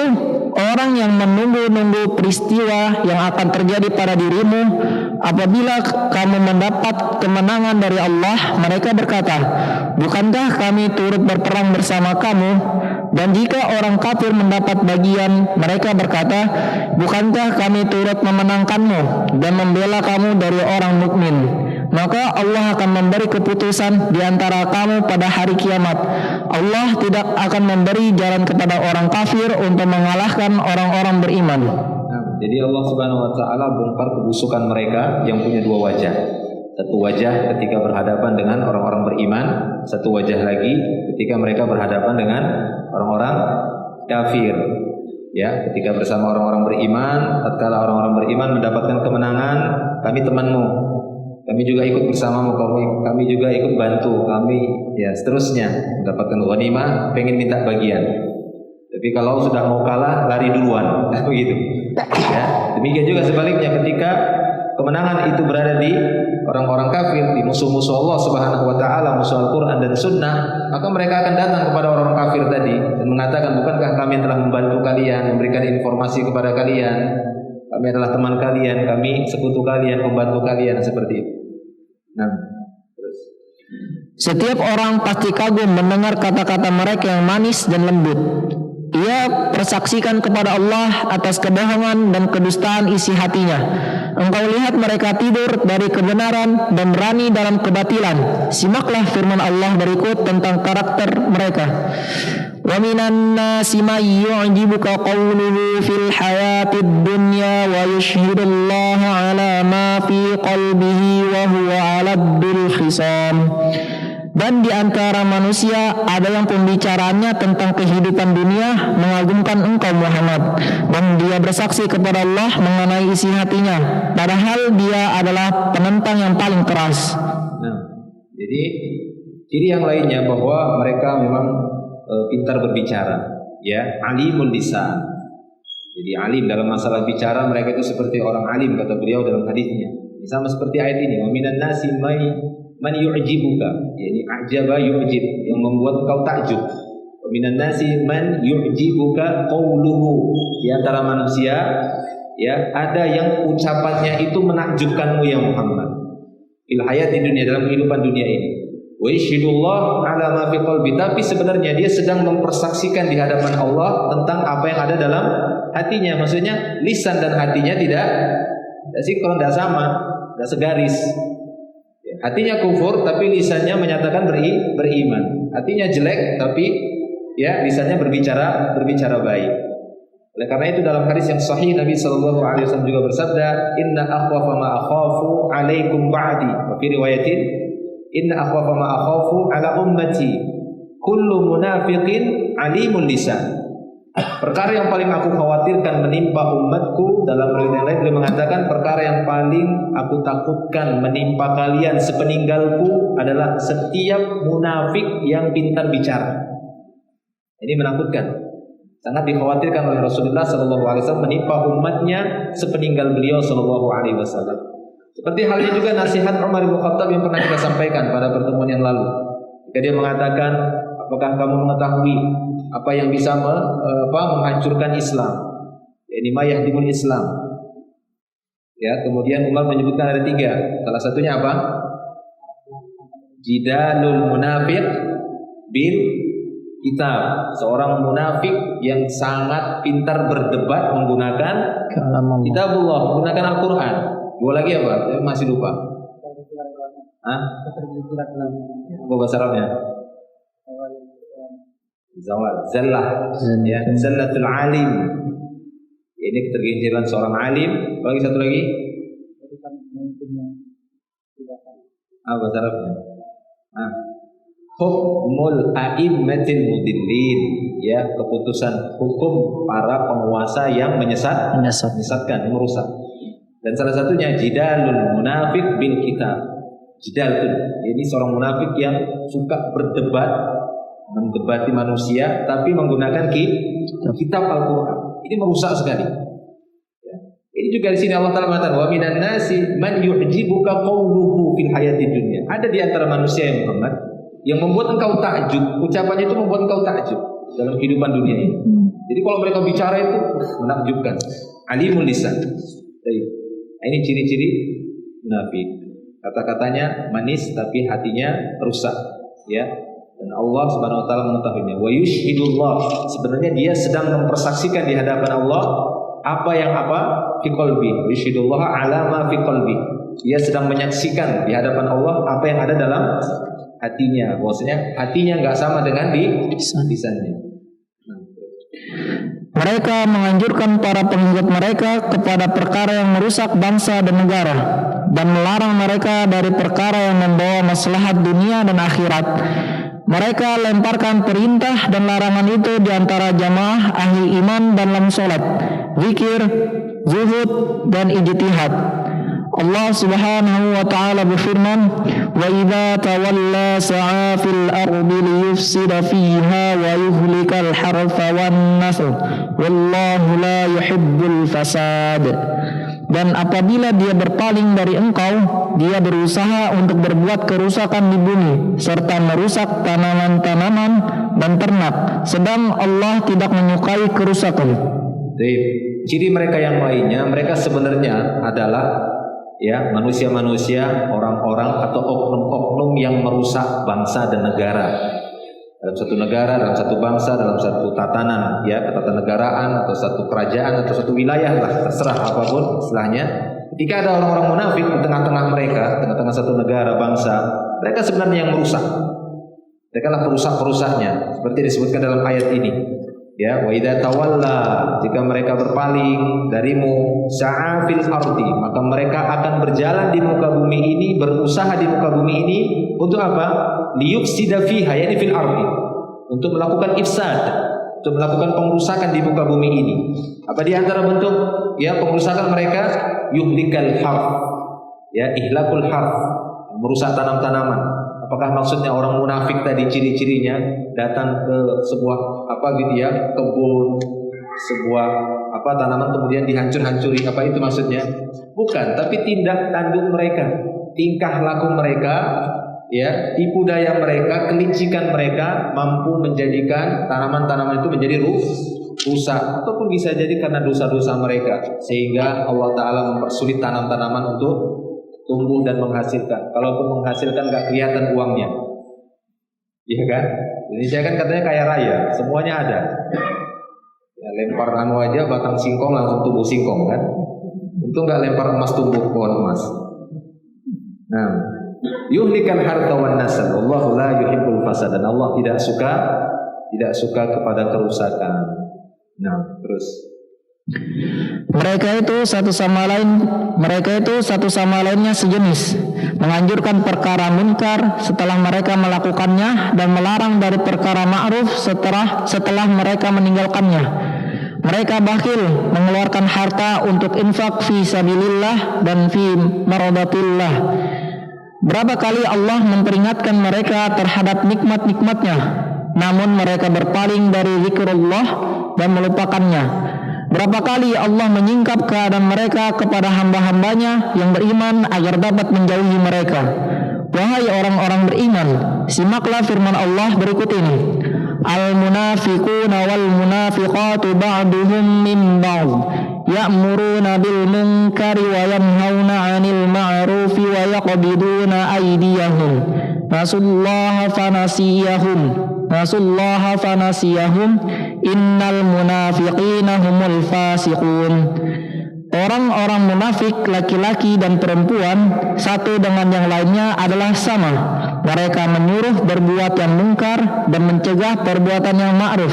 orang yang menunggu-nunggu peristiwa yang akan terjadi pada dirimu. Apabila kamu mendapat kemenangan dari Allah, mereka berkata, bukankah kami turut berperang bersama kamu? Dan jika orang kafir mendapat bagian, mereka berkata, bukankah kami turut memenangkanmu dan membela kamu dari orang mukmin? Maka Allah akan memberi keputusan di antara kamu pada hari kiamat. Allah tidak akan memberi jalan kepada orang kafir untuk mengalahkan orang-orang beriman. Jadi Allah Subhanahu wa taala bongkar kebusukan mereka yang punya dua wajah. Satu wajah ketika berhadapan dengan orang-orang beriman, satu wajah lagi ketika mereka berhadapan dengan orang-orang kafir. Ya, ketika bersama orang-orang beriman, tatkala orang-orang beriman mendapatkan kemenangan, kami temanmu. Kami juga ikut bersamamu, kami juga ikut bantu, kami ya seterusnya mendapatkan ghanimah, pengen minta bagian. Tapi kalau sudah mau kalah, lari duluan, begitu. Ya, demikian juga sebaliknya ketika kemenangan itu berada di orang-orang kafir, di musuh-musuh Allah Subhanahu wa taala, musuh Al-Qur'an dan Sunnah, maka mereka akan datang kepada orang kafir tadi dan mengatakan, bukankah kami telah membantu kalian, memberikan informasi kepada kalian, kami adalah teman kalian, kami sekutu kalian, membantu kalian, seperti itu. Nah, terus setiap orang pasti kagum mendengar kata-kata mereka yang manis dan lembut. Ia persaksikan kepada Allah atas kebohongan dan kedustaan isi hatinya. Engkau lihat mereka tidur dari kebenaran dan berani dalam kebatilan. Simaklah firman Allah berikut tentang karakter mereka. Wa minan nasi may yu'jibuka qawluhu fil hayatid dunya wa yushhidullaha ala ma fi qalbihi wa huwa 'aladdul khisam. Dan di antara manusia ada yang pembicaraannya tentang kehidupan dunia mengagumkan engkau Muhammad, dan dia bersaksi kepada Allah mengenai isi hatinya, padahal dia adalah penentang yang paling keras. Nah, jadi ciri yang lainnya bahwa mereka memang pintar berbicara, ya, alimul lisan. Jadi alim dalam masalah bicara, mereka itu seperti orang alim, kata beliau dalam hadisnya. Sama seperti ayat ini, wa minan nasi man yu'jibuka, yakni ajaba yu'jib, yang membuat kau takjub. Wa minan nasi man yu'jibuka qawluhu, di antara manusia ya ada yang ucapannya itu menakjubkanmu ya Muhammad. Fil hayati dunia, dalam kehidupan dunia ini. Wa yashhadullah ala ma fi qalbi, tapi sebenarnya dia sedang mempersaksikan di hadapan Allah tentang apa yang ada dalam hatinya. Maksudnya lisan dan hatinya tidak sinkron, tidak sama, tidak segaris. Hatinya kufur tapi lisannya menyatakan beriman. Hatinya jelek tapi ya lisannya berbicara baik. Oleh karena itu dalam hadis yang sahih Nabi sallallahu alaihi wasallam juga bersabda, "Inna akhwafa ma akhafu 'alaikum ba'di." Wa fi riwayatin, "Inna akhwafa ma akhafu 'ala ummati kullu munafiqin 'alimul lisan." Perkara yang paling aku khawatirkan menimpa umatku, dalam riwayat yang lain beliau mengatakan, perkara yang paling aku takutkan menimpa kalian sepeninggalku adalah setiap munafik yang pintar bicara. Ini menakutkan, sangat dikhawatirkan oleh Rasulullah SAW menimpa umatnya sepeninggal beliau SAW. Seperti halnya juga nasihat Umar bin Khattab yang pernah kita sampaikan pada pertemuan yang lalu, ketika dia mengatakan, apakah kamu mengetahui apa yang bisa menghancurkan Islam? Ini mayahdimul Islam. Ya, kemudian Umar menyebutkan ada 3. Salah satunya apa? Jidalul munafiq bil kitab. Seorang munafik yang sangat pintar berdebat menggunakan kitabullah, menggunakan Al-Quran. 2 lagi apa? Saya masih lupa. Apa bahasa Arabnya? Zallah, ya, zallatul alim. Ini ketergelinciran seorang alim. Lagi satu lagi. Apa bahasa Arabnya? Hukmul a'immatil mudillin, ya, keputusan hukum para penguasa yang menyesatkan, yang merusak. Dan salah satunya jidalul munafik bil kitab. Jidal itu, ini seorang munafik yang suka berdebat, mendebati manusia tapi menggunakan kitab Al-Qur'an. Ini merusak sekali. Ya. Ini juga di sini Allah Taala mengatakan, wa minan nasi man yu'jibuka qawluhu fil hayatid dunya. Ada di antara manusia yang Muhammad yang membuat engkau takjub, ucapannya itu membuat engkau takjub dalam kehidupan dunia ini. Jadi kalau mereka bicara itu menakjubkan. Alimul lisan. Ini ciri-ciri munafik. Kata-katanya manis tapi hatinya rusak, ya. Dan Allah Subhanahu wa taala mengetahuinya. Wa yushhidullah, sebenarnya dia sedang mempersaksikan di hadapan Allah apa fi qalbi. Yushhidullah ala ma fi qalbi. Dia sedang menyaksikan di hadapan Allah apa yang ada dalam hatinya. Maksudnya hatinya enggak sama dengan di lisannya. Mereka menganjurkan para pengikut mereka kepada perkara yang merusak bangsa dan negara, dan melarang mereka dari perkara yang membawa maslahat dunia dan akhirat. Mereka lemparkan perintah dan larangan itu di antara jamaah ahli iman dalam sholat, zikir, zuhud, dan ijtihad. Allah Subhanahu wa taala berfirman, "Wa idza tawalla sa'a fil ardi liyufsida fiha wa yuhlikal harfa wan nasl, wallahu la yuhibbul fasad." Dan apabila dia berpaling dari engkau, dia berusaha untuk berbuat kerusakan di bumi serta merusak tanaman-tanaman dan ternak, sedang Allah tidak menyukai kerusakan. Ciri mereka yang lainnya, mereka sebenarnya adalah ya manusia-manusia, orang-orang atau oknum-oknum yang merusak bangsa dan negara. dalam satu negara, dalam satu bangsa, dalam satu tatanan, ya, ketatanegaraan atau satu kerajaan atau satu wilayah lah, terserah apapun istilahnya. Ketika ada orang-orang munafik di tengah-tengah mereka, tengah-tengah satu negara, bangsa, mereka sebenarnya yang merusak. Mereka lah perusak-perusaknya, seperti disebutkan dalam ayat ini. Ya, wa idza tawalla, jika mereka berpaling darimu, sa'a fil ardi, maka mereka akan berjalan di muka bumi ini, berusaha di muka bumi ini untuk apa? Liyufsida fiha, yani fil ardi, untuk melakukan ifsad, untuk melakukan pengrusakan di muka bumi ini. Apa di antara bentuk ya pengrusakan mereka? Yuhlikal harf, ya, ihlakul harf, merusak tanam-tanaman. Apakah maksudnya orang munafik tadi ciri-cirinya datang ke sebuah apa gitu ya, kebun, sebuah apa tanaman kemudian dihancur-hancuri, apa itu maksudnya? Bukan, tapi tindak tanduk mereka, tingkah laku mereka, ya, tipu daya mereka, kelicikan mereka mampu menjadikan tanaman-tanaman itu menjadi rusak, ataupun bisa jadi karena dosa-dosa mereka sehingga Allah Ta'ala mempersulit tanam-tanaman untuk tumbuh dan menghasilkan. Kalaupun menghasilkan gak kelihatan uangnya, iya kan? Indonesia kan katanya kaya raya, semuanya ada. Ya, lempar anu aja batang singkong langsung tumbuh singkong kan? Untung gak lempar emas tumbuh pohon emas. Nah, yuhlikan harta wan nasab, Allahu la yuhibbul fasad, dan Allah tidak suka kepada kerusakan. Nah, terus mereka itu satu sama lainnya sejenis, menganjurkan perkara munkar setelah mereka melakukannya dan melarang dari perkara ma'ruf setelah mereka meninggalkannya. Mereka bakhil mengeluarkan harta untuk infak fi sabilillah dan fi maradatillah. Berapa kali Allah memperingatkan mereka terhadap nikmat-nikmatnya, namun mereka berpaling dari zikrullah dan melupakannya. Berapa kali Allah menyingkap keadaan mereka kepada hamba-hambanya yang beriman agar dapat menjauhi mereka. Wahai orang-orang beriman, simaklah firman Allah berikut ini. Al-munafiquna wal munafiqatu ba'duhum min ba'd, ya'muruna bil munkari wa yanhauna 'anil ma'rufi wa yaqbiduna aydiyahum. Nasullaha fanasiyahum innal munafiqina humul fasiqun. Orang-orang munafik laki-laki dan perempuan satu dengan yang lainnya adalah sama. Mereka menyuruh berbuat yang mungkar dan mencegah perbuatan yang ma'ruf,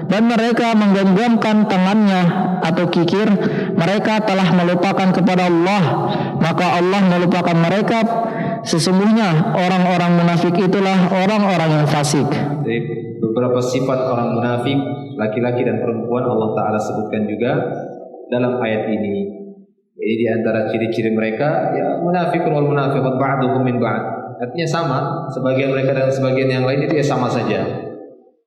dan mereka menggenggamkan tangannya atau kikir. Mereka telah melupakan kepada Allah, maka Allah melupakan mereka. Sesungguhnya orang-orang munafik itulah orang-orang yang fasik. Beberapa sifat orang munafik laki-laki dan perempuan Allah Ta'ala sebutkan juga dalam ayat ini. Jadi di antara ciri-ciri mereka, ya, munafiqun wal munafiqat ba'duhum min ba'd. Artinya sama, sebagian mereka dan sebagian yang lain itu ya sama saja.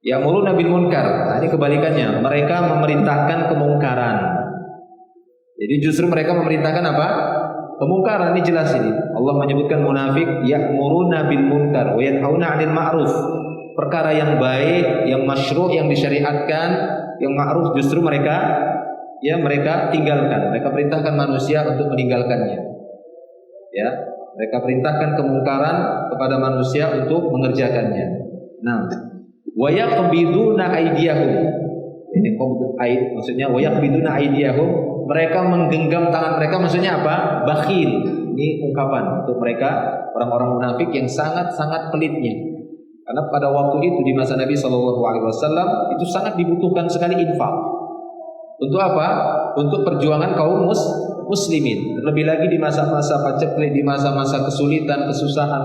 Ya'muruna bil munkar. Nah, ini kebalikannya, mereka memerintahkan kemungkaran. Jadi justru mereka memerintahkan apa? Kemungkaran. Ini jelas ini. Allah menyebutkan munafik ya'muruna bil munkar wa yanhauna 'anil ma'ruf. Perkara yang baik, yang masyru', yang disyariatkan, yang ma'ruf justru mereka tinggalkan. Mereka perintahkan manusia untuk meninggalkannya. Ya, mereka perintahkan kemungkaran kepada manusia untuk mengerjakannya. Nah, wa yaqbiduna aydiyahum. Ini qabd aid maksudnya wa yaqbiduna aydiyahum, mereka menggenggam tangan mereka, maksudnya apa? Bakhil. Ini ungkapan untuk mereka orang-orang munafik yang sangat-sangat pelitnya. Karena pada waktu itu di masa Nabi SAW itu sangat dibutuhkan sekali infak. Untuk apa? Untuk perjuangan kaum muslimin. Terlebih lagi di masa-masa paceklik, di masa-masa kesulitan, kesusahan,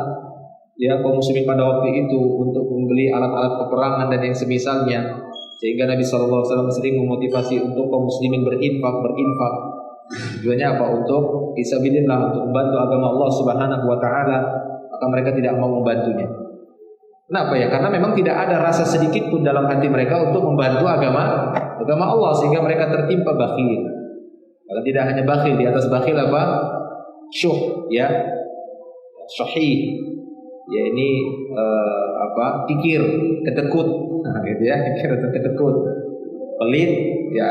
ya, kaum muslimin pada waktu itu untuk membeli alat-alat peperangan dan yang semisalnya. Sehingga Nabi SAW sering memotivasi untuk kaum muslimin berinfak. Tujuannya apa? Untuk fisabilillah, untuk membantu agama Allah Subhanahu wa Ta'ala. Maka mereka tidak mau membantunya. Kenapa ya? Karena memang tidak ada rasa sedikit pun dalam hati mereka untuk membantu agama Allah, sehingga mereka tertimpa bakhil. Kalau tidak hanya bakhil, di atas bakhil apa? Syuh, ya, syuhih, ya, ini kikir, ketekut, nah, gitu ya, kikir atau ketekut, pelit, ya,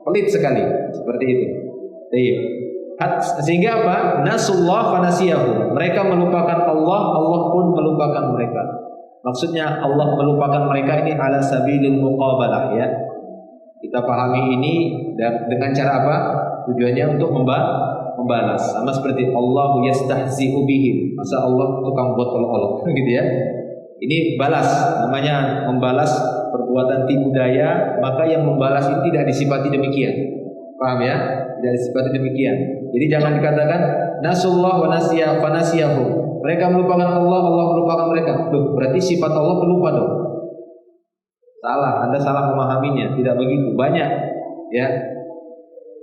pelit sekali, seperti itu. Sehingga apa? Nasullah fanasiyahum. Mereka melupakan Allah, Allah pun melupakan mereka. Maksudnya Allah melupakan mereka ini ala sabilil muqabalah ya. Kita pahami ini dengan cara apa? Tujuannya untuk membalas. Sama seperti Allahu yastahzi'u bihim. Masa Allah tukang buat olok-olok gitu ya. Ini balas, namanya membalas perbuatan tipu daya, maka yang membalas ini tidak disifati demikian. Paham ya? Tidak disifati demikian. Jadi jangan dikatakan nasullah wa nasiya fa nasiyahum. Mereka melupakan Allah, Allah melupakan mereka. Loh, berarti sifat Allah pelupa dong. Salah, Anda salah memahaminya. Tidak begitu. Banyak ya.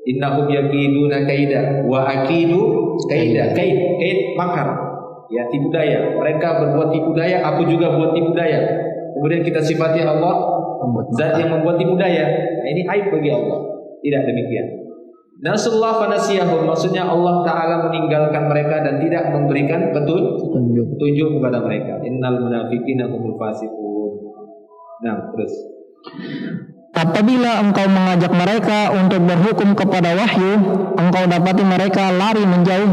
Innahum yakiduna kaida wa akidu kaida. Kaid makar. Ya, tipu daya. Mereka berbuat tipu daya, aku juga buat tipu daya. Kemudian kita sifati Allah zat yang membuat tipu daya. Nah, ini aib bagi Allah. Tidak demikian. Nasullah fanasiyahum, maksudnya Allah Ta'ala meninggalkan mereka dan tidak memberikan petunjuk kepada mereka. Innal munafiqina humul fasiqun. Nah, terus. Apabila engkau mengajak mereka untuk berhukum kepada wahyu, engkau dapati mereka lari menjauh.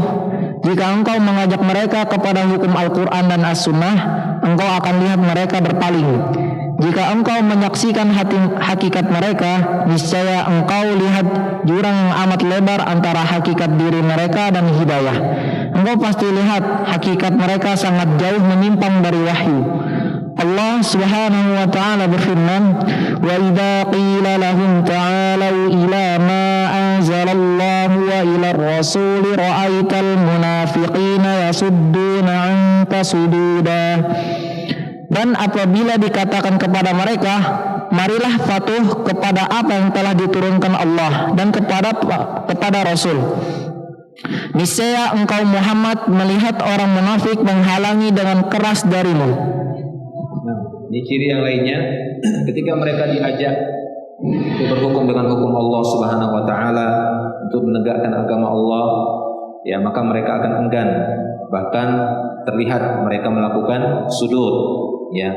Jika engkau mengajak mereka kepada hukum Al-Quran dan As-Sunnah, engkau akan lihat mereka berpaling. Jika engkau menyaksikan hakikat mereka, niscaya engkau lihat jurang yang amat lebar antara hakikat diri mereka dan hidayah. Engkau pasti lihat hakikat mereka sangat jauh menyimpang dari wahyu. Allah Subhanahu wa ta'ala berfirman, "Wa idza qila lahum ta'alu ila ma anzalallahu wa ila ar-rasul ra'aital munafiqina yasudduna 'anka sududa." Dan apabila dikatakan kepada mereka, marilah patuh kepada apa yang telah diturunkan Allah dan kepada Rasul, niscaya engkau Muhammad melihat orang munafik menghalangi dengan keras darimu. Nah, ini ciri yang lainnya. Ketika mereka diajak untuk berhukum dengan hukum Allah Subhanahu wa ta'ala, untuk menegakkan agama Allah, ya maka mereka akan enggan. Bahkan terlihat mereka melakukan sudud, ya,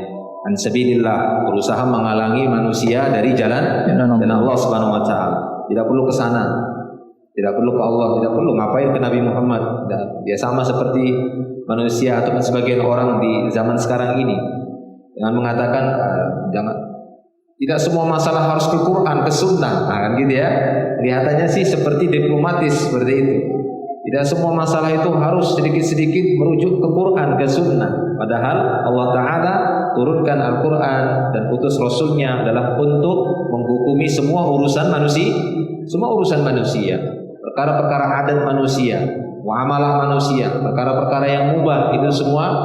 an sabilillah, berusaha menghalangi manusia dari jalan dan Allah Subhanahu wa ta'ala. Tidak perlu ke sana, tidak perlu ke Allah, tidak perlu ngapain ke Nabi Muhammad. Dia sama seperti manusia atau sebagian orang di zaman sekarang ini dengan mengatakan jangan, tidak semua masalah harus ke Quran, ke Sunnah, nah, kan gitu ya. Kelihatannya sih seperti diplomatis seperti itu. Tidak semua masalah itu harus sedikit-sedikit merujuk ke Quran, ke Sunnah. Padahal Allah Ta'ala turunkan Al-Quran dan utus Rasulnya adalah untuk menghukumi semua urusan manusia, perkara-perkara adat manusia, muamalah manusia, perkara-perkara yang mubah, itu semua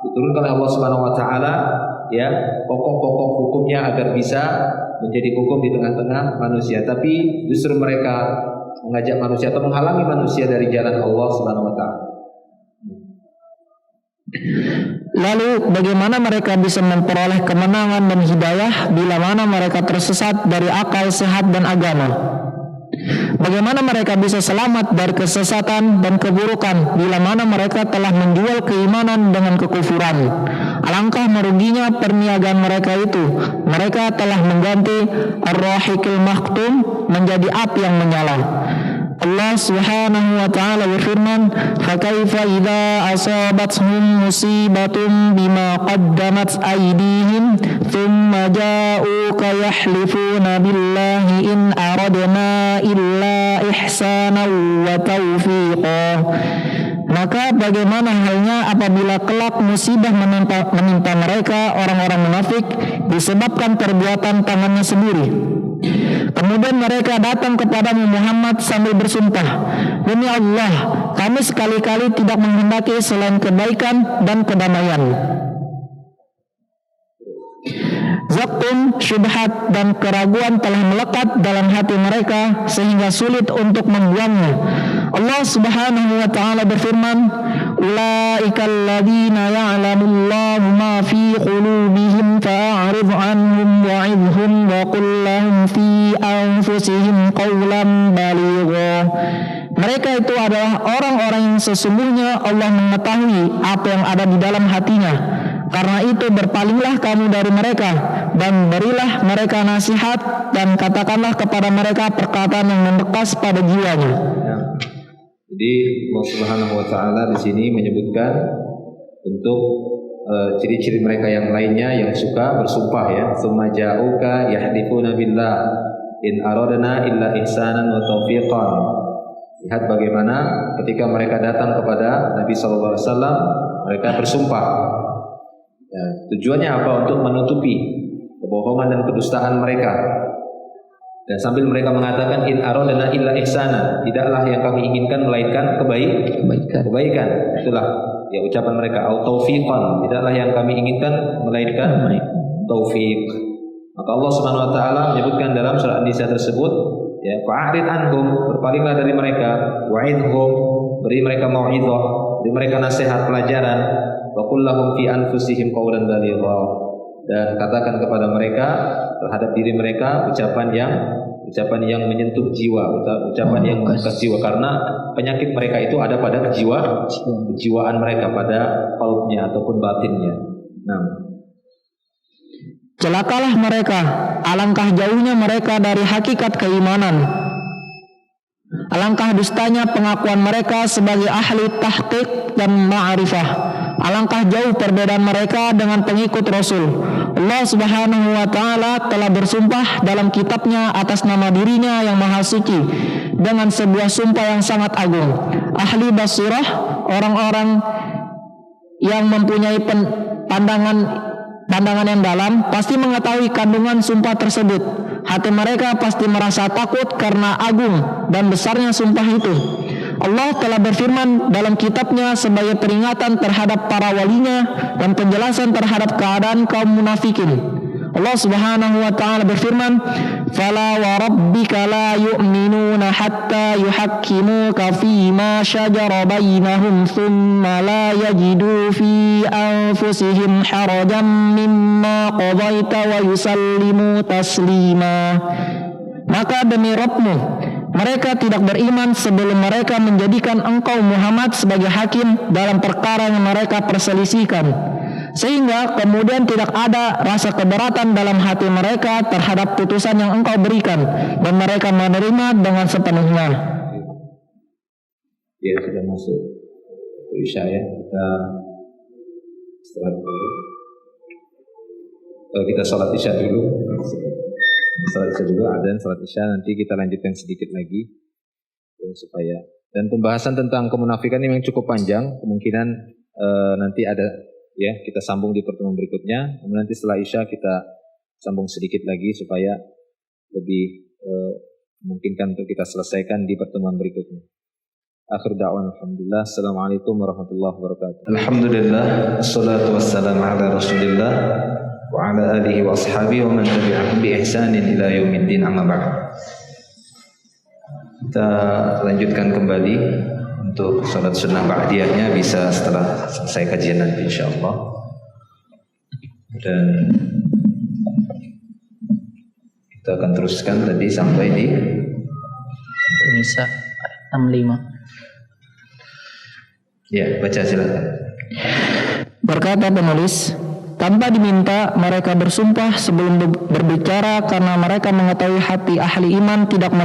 diturunkan oleh Allah Subhanahu Wa Ta'ala, ya, pokok-pokok hukumnya agar bisa menjadi hukum di tengah-tengah manusia. Tapi justru mereka mengajak manusia atau menghalangi manusia dari jalan Allah Subhanahu wa ta'ala. Lalu bagaimana mereka bisa memperoleh kemenangan dan hidayah bila mana mereka tersesat dari akal sehat dan agama? Bagaimana mereka bisa selamat dari kesesatan dan keburukan bila mana mereka telah menjual keimanan dengan kekufuran? Alangkah meruginya perniagaan mereka itu. Mereka telah mengganti ar-rahiqil maktum menjadi api yang menyala. Allah Subhanahu wa ta'ala berfirman, "Fakaifa idza asabathum musibatun bima qaddamat aydihim thumma ja'uka yahlifuna billahi in aradna illa ihsanan wa taufiqa." Maka bagaimana halnya apabila kelak musibah menimpa mereka orang-orang munafik disebabkan perbuatan tangannya sendiri. Kemudian mereka datang kepadamu Muhammad sambil bersumpah, "Demi Allah, kami sekali-kali tidak menghendaki selain kebaikan dan kedamaian." Zakum, syubhat dan keraguan telah melekat dalam hati mereka sehingga sulit untuk membuangnya. Allah Subhanahu wa ta'ala berfirman, "Ulaikal ladzina ya'lamullahu ma fi qulubihim fa'rid 'anhum wa'idhum wa qul lahum fi anfusihim qawlan baligha." Mereka itu adalah orang-orang yang sesungguhnya Allah mengetahui apa yang ada di dalam hatinya. Karena itu berpalinglah kamu dari mereka dan berilah mereka nasihat dan katakanlah kepada mereka perkataan yang membekas pada jiwanya. Ya. Jadi Allah Subhanahu wa ta'ala di sini menyebutkan bentuk ciri-ciri mereka yang lainnya yang suka bersumpah ya. Tsumma ja'uka yahdifuna billah in aradna illa ihsanan wa taufiqan. Lihat bagaimana ketika mereka datang kepada Nabi SAW, mereka bersumpah. Ya, tujuannya apa? Untuk menutupi kebohongan dan kedustaan mereka. Dan sambil mereka mengatakan in aradna illa ihsanan, tidaklah yang kami inginkan melainkan kebaikan. Itulah ya ucapan mereka, au taufiqan, tidaklah yang kami inginkan melainkan taufik. Maka Allah Subhanahu wa taala menyebutkan dalam surah An-Nisa tersebut, ya, fa'rid anhum, berpalinglah dari mereka, wa'idhum, beri mereka mau'izah, beri mereka nasihat pelajaran, wa qul lahum fi anfusihim qawlan baligha, dan katakan kepada mereka terhadap diri mereka ucapan yang menyentuh jiwa, ucapan yang mengangkat jiwa, karena penyakit mereka itu ada pada kejiwaan mereka, pada qalbnya ataupun batinnya. Nah, celakalah mereka, alangkah jauhnya mereka dari hakikat keimanan. Alangkah dustanya pengakuan mereka sebagai ahli tahqiq dan ma'rifah. Alangkah jauh perbedaan mereka dengan pengikut Rasul. Allah Subhanahu wa taala telah bersumpah dalam kitabnya atas nama dirinya yang maha suci dengan sebuah sumpah yang sangat agung. Ahli basirah, orang-orang yang mempunyai pandangan yang dalam pasti mengetahui kandungan sumpah tersebut. Hati mereka pasti merasa takut karena agung dan besarnya sumpah itu. Allah telah berfirman dalam kitabnya sebagai peringatan terhadap para walinya dan penjelasan terhadap keadaan kaum munafikin. Allah Subhanahu wa taala berfirman, "Fala wa rabbika la yu'minuna hatta yuhakkimuka fima shajara bainahum thumma la yajidu fi anfusihim harajan mimma qadaita wa yusallimu taslima." Maka demi Rabbmu, mereka tidak beriman sebelum mereka menjadikan engkau Muhammad sebagai hakim dalam perkara yang mereka perselisihkan, sehingga kemudian tidak ada rasa keberatan dalam hati mereka terhadap putusan yang engkau berikan, dan mereka menerima dengan sepenuhnya. Ya, sudah masuk Isya ya, kita istirahat dulu. Kita sholat Isya dulu. Salat Isya juga ada, salat Isya nanti kita lanjutkan sedikit lagi ya, supaya, dan pembahasan tentang kemunafikan ini memang cukup panjang, kemungkinan nanti ada ya, kita sambung di pertemuan berikutnya. Nanti setelah Isya kita sambung sedikit lagi supaya lebih memungkinkan untuk kita selesaikan di pertemuan berikutnya. Akhir da'wan alhamdulillah. Assalamualaikum warahmatullahi wabarakatuh. Alhamdulillah, wassalatu wassalamu ala Rasulillah wa ala alihi wa ashabihi wa man tabi'ahum bi ihsanin ila yaumiddin, amma ba'd. Kita lanjutkan kembali untuk salat sunnah ba'diyahnya, bisa setelah selesai kajian nanti insyaallah. Dan kita akan teruskan tadi sampai di Nisa 65. Ya, baca silakan. Berkata penulis, tanpa diminta mereka bersumpah sebelum berbicara karena mereka mengetahui hati ahli iman tidak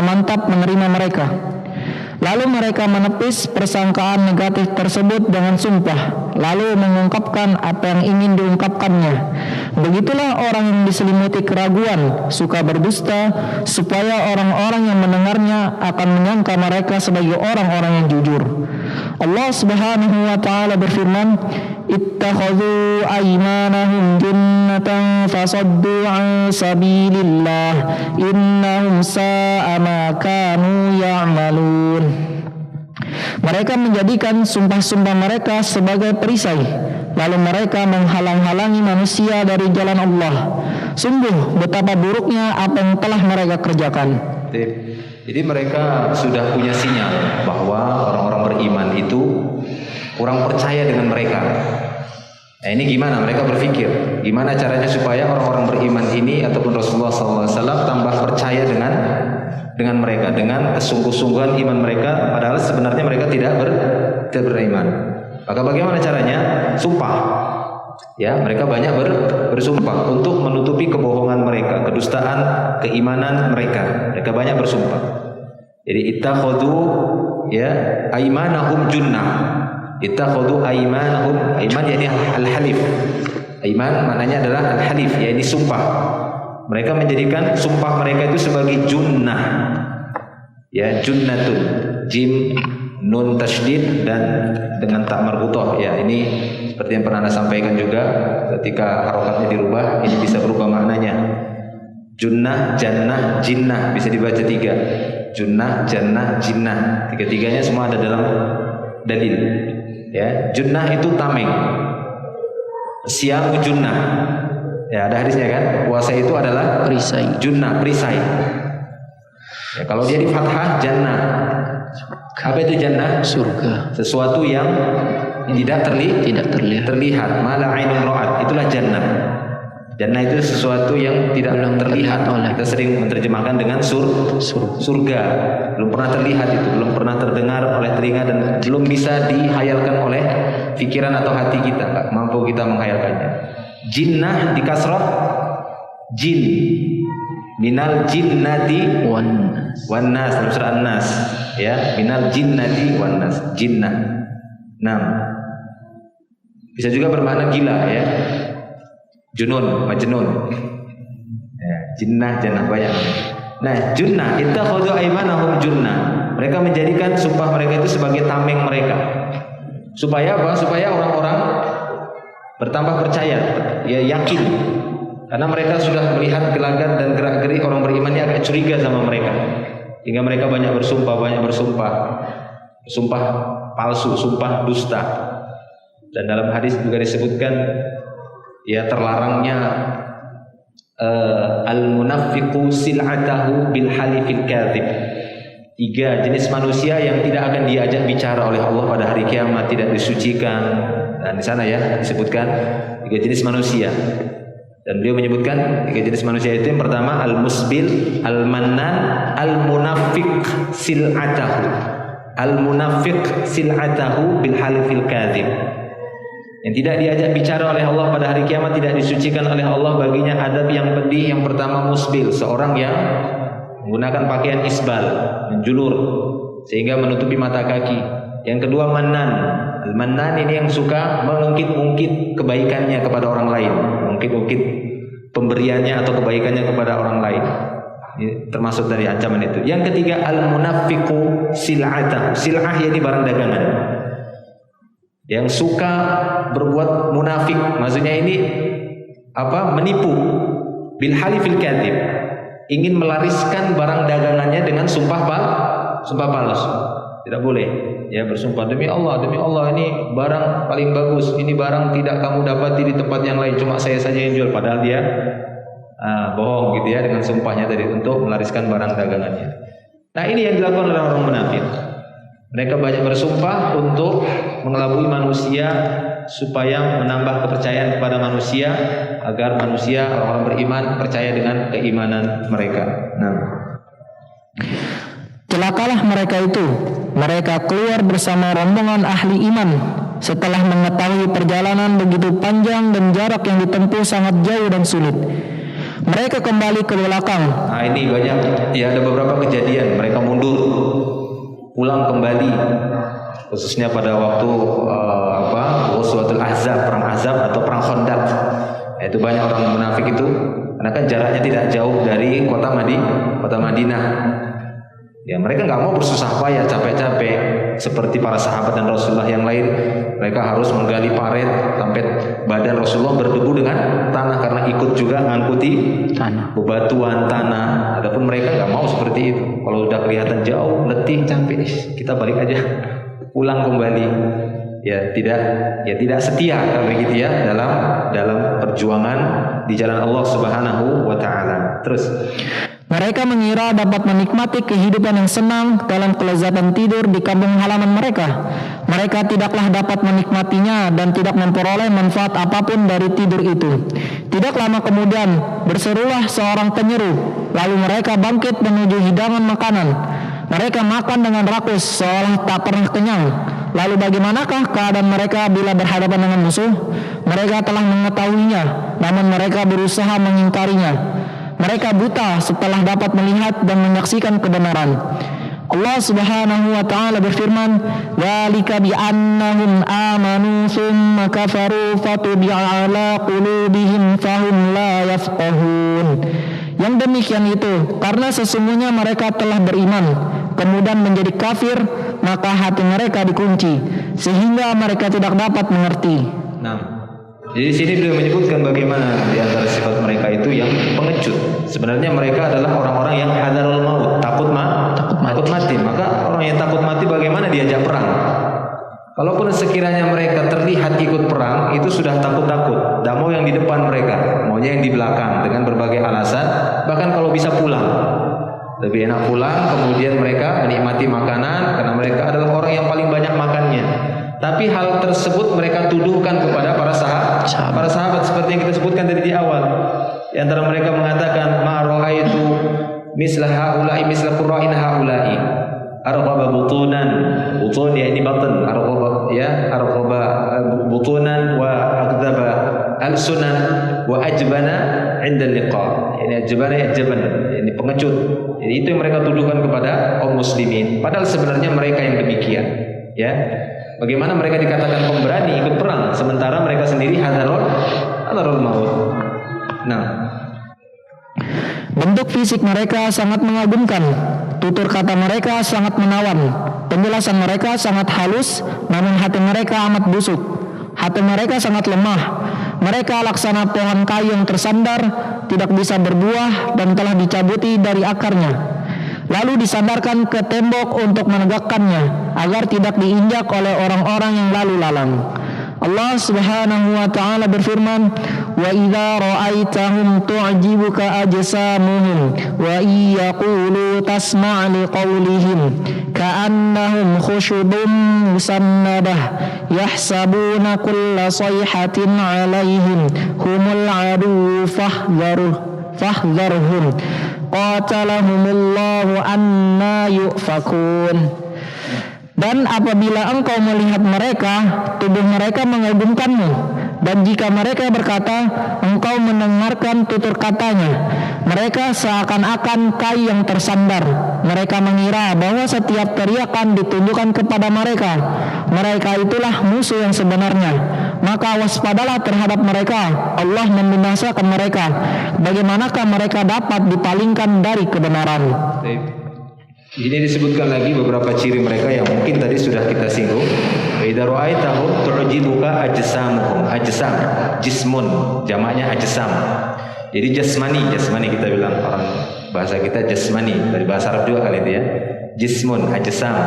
mantap menerima mereka. Lalu mereka menepis persangkaan negatif tersebut dengan sumpah, lalu mengungkapkan apa yang ingin diungkapkannya. Begitulah orang yang diselimuti keraguan, suka berdusta, supaya orang-orang yang mendengarnya akan menyangka mereka sebagai orang-orang yang jujur. Allah Subhanahu wa taala berfirman, ittakhadhu aymanahum jinnatan fasaddu an sabilillah innahum sa'a ma kanu ya'malun. Mereka menjadikan sumpah-sumpah mereka sebagai perisai, lalu mereka menghalang-halangi manusia dari jalan Allah. Sungguh betapa buruknya apa yang telah mereka kerjakan. Jadi mereka sudah punya sinyal bahwa orang-orang beriman itu kurang percaya dengan mereka. Nah, ini gimana mereka berpikir? Gimana caranya supaya orang-orang beriman ini ataupun Rasulullah SAW tambah percaya dengan mereka, dengan kesungguh-sungguhan iman mereka, padahal sebenarnya mereka tidak beriman. Maka bagaimana caranya? Sumpah. Ya, mereka banyak bersumpah untuk menutupi kebohongan mereka, kedustaan keimanan mereka. Mereka banyak bersumpah. Jadi ittakhadhu ya aymanahum junnah. Ittakhadhu aymanahum, ayman yakni al-halif. Ayman maknanya adalah al-halif, yakni sumpah. Mereka menjadikan sumpah mereka itu sebagai junnah. Ya, junnatun, jim, nun tasydid dan dengan ta marbuthah. Ya, ini seperti yang pernah Anda sampaikan juga, ketika harokatnya dirubah, ini bisa berubah maknanya. Junnah, jannah, jinnah, bisa dibaca 3. Junnah, jannah, jinnah. Tiga-tiganya semua ada dalam dalil. Ya, junnah itu tameng. Siyamu junnah. Ya, ada hadisnya kan? Puasa itu adalah Perisai. junnah, perisai. Ya, kalau dia di fathah jannah. Apa itu jannah? Surga. Sesuatu yang tidak terlihat. Mala ainun ra'at, itulah jannah. Jannah itu sesuatu yang tidak terlihat. Kita sering menerjemahkan dengan surga. Belum pernah terlihat itu, belum pernah terdengar oleh telinga dan belum bisa dihayalkan oleh pikiran atau hati kita. Enggak mampu kita menghayalkannya. Jinnah di kasrah jin. Minal jinnati wan nas, dalam surah An-Nas, ya, minal jinnati wan nas, jinnah. 6. Bisa juga bermakna gila, ya. Junun, majnun. Ya, jinnah, jannah, bayang. Nah, junnah, ittakhadhu aymanahum junnah. Mereka menjadikan sumpah mereka itu sebagai tameng mereka. Supaya apa? Supaya orang-orang bertambah percaya, ya, yakin. Karena mereka sudah melihat gelagat dan gerak-gerik orang beriman yang agak curiga sama mereka. Hingga mereka banyak bersumpah palsu, sumpah dusta. Dan dalam hadis juga disebutkan, ya, terlarangnya al-munafiqu sil'atahu bil halifil kadhib. 3 jenis manusia yang tidak akan diajak bicara oleh Allah pada hari kiamat, tidak disucikan. Dan di sana, ya, disebutkan 3 jenis manusia. Dan beliau menyebutkan 3 jenis manusia itu, yang pertama al-musbil, al-mannan, al-munafiq sil'atahu. Al-munafiq sil'atahu bil halifil kadhib. Yang tidak diajak bicara oleh Allah pada hari kiamat, tidak disucikan oleh Allah, baginya adab yang pedih. Yang pertama musbil, seorang yang menggunakan pakaian isbal, menjulur sehingga menutupi mata kaki. Yang kedua mannan. Al-mannan ini yang suka mengungkit-ungkit kebaikannya kepada orang lain, mengungkit-ungkit pemberiannya atau kebaikannya kepada orang lain. Ini termasuk dari ancaman itu. Yang ketiga al-munafiqu sil'atah. Sil'ah ini barang dagangan. Yang suka berbuat munafik, maksudnya ini apa? Menipu. Bil halifil kadhib. Ingin melariskan barang dagangannya dengan sumpah palsu. Tidak boleh, ya, bersumpah demi Allah ini barang paling bagus, ini barang tidak kamu dapati di tempat yang lain, cuma saya saja yang jual, padahal dia bohong gitu, ya, dengan sumpahnya tadi untuk melariskan barang dagangannya. Nah, ini yang dilakukan oleh orang munafik. Mereka banyak bersumpah untuk mengelabui manusia supaya menambah kepercayaan kepada manusia, agar manusia, orang-orang beriman, percaya dengan keimanan mereka. Nah, celakalah mereka itu. Mereka keluar bersama rombongan ahli iman setelah mengetahui perjalanan begitu panjang dan jarak yang ditempuh sangat jauh dan sulit. Mereka kembali ke belakang. Nah, ini banyak, ya, ada beberapa kejadian mereka mundur, pulang kembali, khususnya pada waktu Ghazwatul Ahzab, perang Ahzab atau perang Khandaq. Itu banyak orang munafik itu, karena kan jaraknya tidak jauh dari kota Madinah. Ya, mereka nggak mau bersusah payah, capek-capek seperti para sahabat dan Rasulullah yang lain. Mereka harus menggali parit sampai badan Rasulullah berdebu dengan tanah, karena ikut juga ngangkuti bebatuan tanah. Adapun mereka nggak mau seperti itu. Kalau udah kelihatan jauh, letih, capek, kita balik aja, pulang kembali. Ya, tidak setia kalau begitu, ya, dalam perjuangan di jalan Allah Subhanahu wa taala. Terus mereka mengira dapat menikmati kehidupan yang senang dalam kelezatan tidur di kampung halaman mereka. Mereka tidaklah dapat menikmatinya dan tidak memperoleh manfaat apapun dari tidur itu. Tidak lama kemudian berserulah seorang penyeru, lalu mereka bangkit menuju hidangan makanan. Mereka makan dengan rakus seolah tak pernah kenyang. Lalu bagaimanakah keadaan mereka bila berhadapan dengan musuh? Mereka telah mengetahuinya, namun mereka berusaha mengingkarinya. Mereka buta setelah dapat melihat dan menyaksikan kebenaran. Allah Subhanahu wa taala berfirman, "Dzalika bi annahum amanu tsumma kafaru fatubi'a 'ala qulubihim fahum la yafqahun." Yang demikian itu karena sesungguhnya mereka telah beriman kemudian menjadi kafir, maka hati mereka dikunci sehingga mereka tidak dapat mengerti. Nah, jadi di sini beliau menyebutkan bagaimana di antara sifat mereka itu yang pengecut. Sebenarnya mereka adalah orang-orang yang hadarul maut, takut mati. Maka orang yang takut mati bagaimana diajak perang? Kalaupun sekiranya mereka terlihat ikut perang, itu sudah takut-takut. Tidak mau yang di depan mereka, maunya yang di belakang dengan berbagai alasan. Bahkan kalau bisa pulang, lebih enak pulang. Kemudian mereka menikmati makanan karena mereka adalah orang yang paling banyak makannya. Tapi hal tersebut mereka tuduhkan kepada para sahabat seperti yang kita sebutkan tadi di awal. Di antara mereka mengatakan, "Ma ra'aitu misla haula'i misla qurra'in haula'i arghaba butunan." Butun ya ini batn, arghaba butunan wa akdzaba alsunan wa ajbana 'inda liqa. Ini ajbana ini pengecut. Jadi itu yang mereka tuduhkan kepada kaum muslimin. Padahal sebenarnya mereka yang demikian, ya. Bagaimana mereka dikatakan pemberani ikut perang sementara mereka sendiri hadarul maut. Nah, bentuk fisik mereka sangat mengagumkan, tutur kata mereka sangat menawan, penjelasan mereka sangat halus, namun hati mereka amat busuk. Hati mereka sangat lemah. Mereka laksana pohon kayu yang tersandar, tidak bisa berbuah dan telah dicabuti dari akarnya. Lalu disandarkan ke tembok untuk menegakkannya agar tidak diinjak oleh orang-orang yang lalu lalang. Allah Subhanahu wa taala berfirman, "Wa idza ra'aitahum tu'jibuka ajsamuhum wa yaqulu tasma' liqaulihim ka'annahum khushubun musannadah yahsabuna kulla sayhatin 'alaihim humul 'adu fahdharhum qatalahumullahu anna yufakun." Dan apabila engkau melihat mereka, tubuh mereka mengagumkanmu. Dan jika mereka berkata, engkau mendengarkan tutur katanya. Mereka seakan-akan kayu yang tersandar. Mereka mengira bahwa setiap teriakan ditunjukkan kepada mereka. Mereka itulah musuh yang sebenarnya. Maka waspadalah terhadap mereka. Allah membinasakan mereka. Bagaimanakah mereka dapat dipalingkan dari kebenaran? Di sini disebutkan lagi beberapa ciri mereka yang mungkin tadi sudah kita singgung. Wa idza ra'aitahum tu'jibuka ajsamuhum. Ajsam, jismun, jamaknya ajsam. Jadi jasmani kita bilang, orang bahasa kita jasmani, dari bahasa Arab juga kali itu ya. Jismun, ajsam,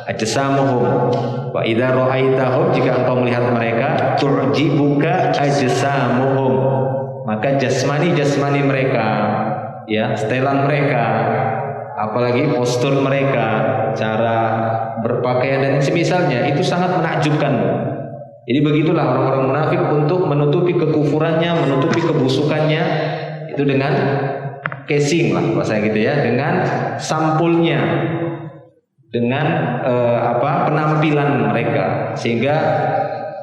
ajsamuhum. Wa idza ra'aitahum, jika engkau melihat mereka, tu'jibuka ajsamuhum, maka jasmani mereka, ya, setelan mereka, apalagi postur mereka, cara berpakaian dan semisalnya itu sangat menakjubkan. Jadi begitulah orang-orang munafik untuk menutupi kekufurannya, menutupi kebusukannya itu dengan casing lah bahasa gitu ya, dengan sampulnya, dengan penampilan mereka sehingga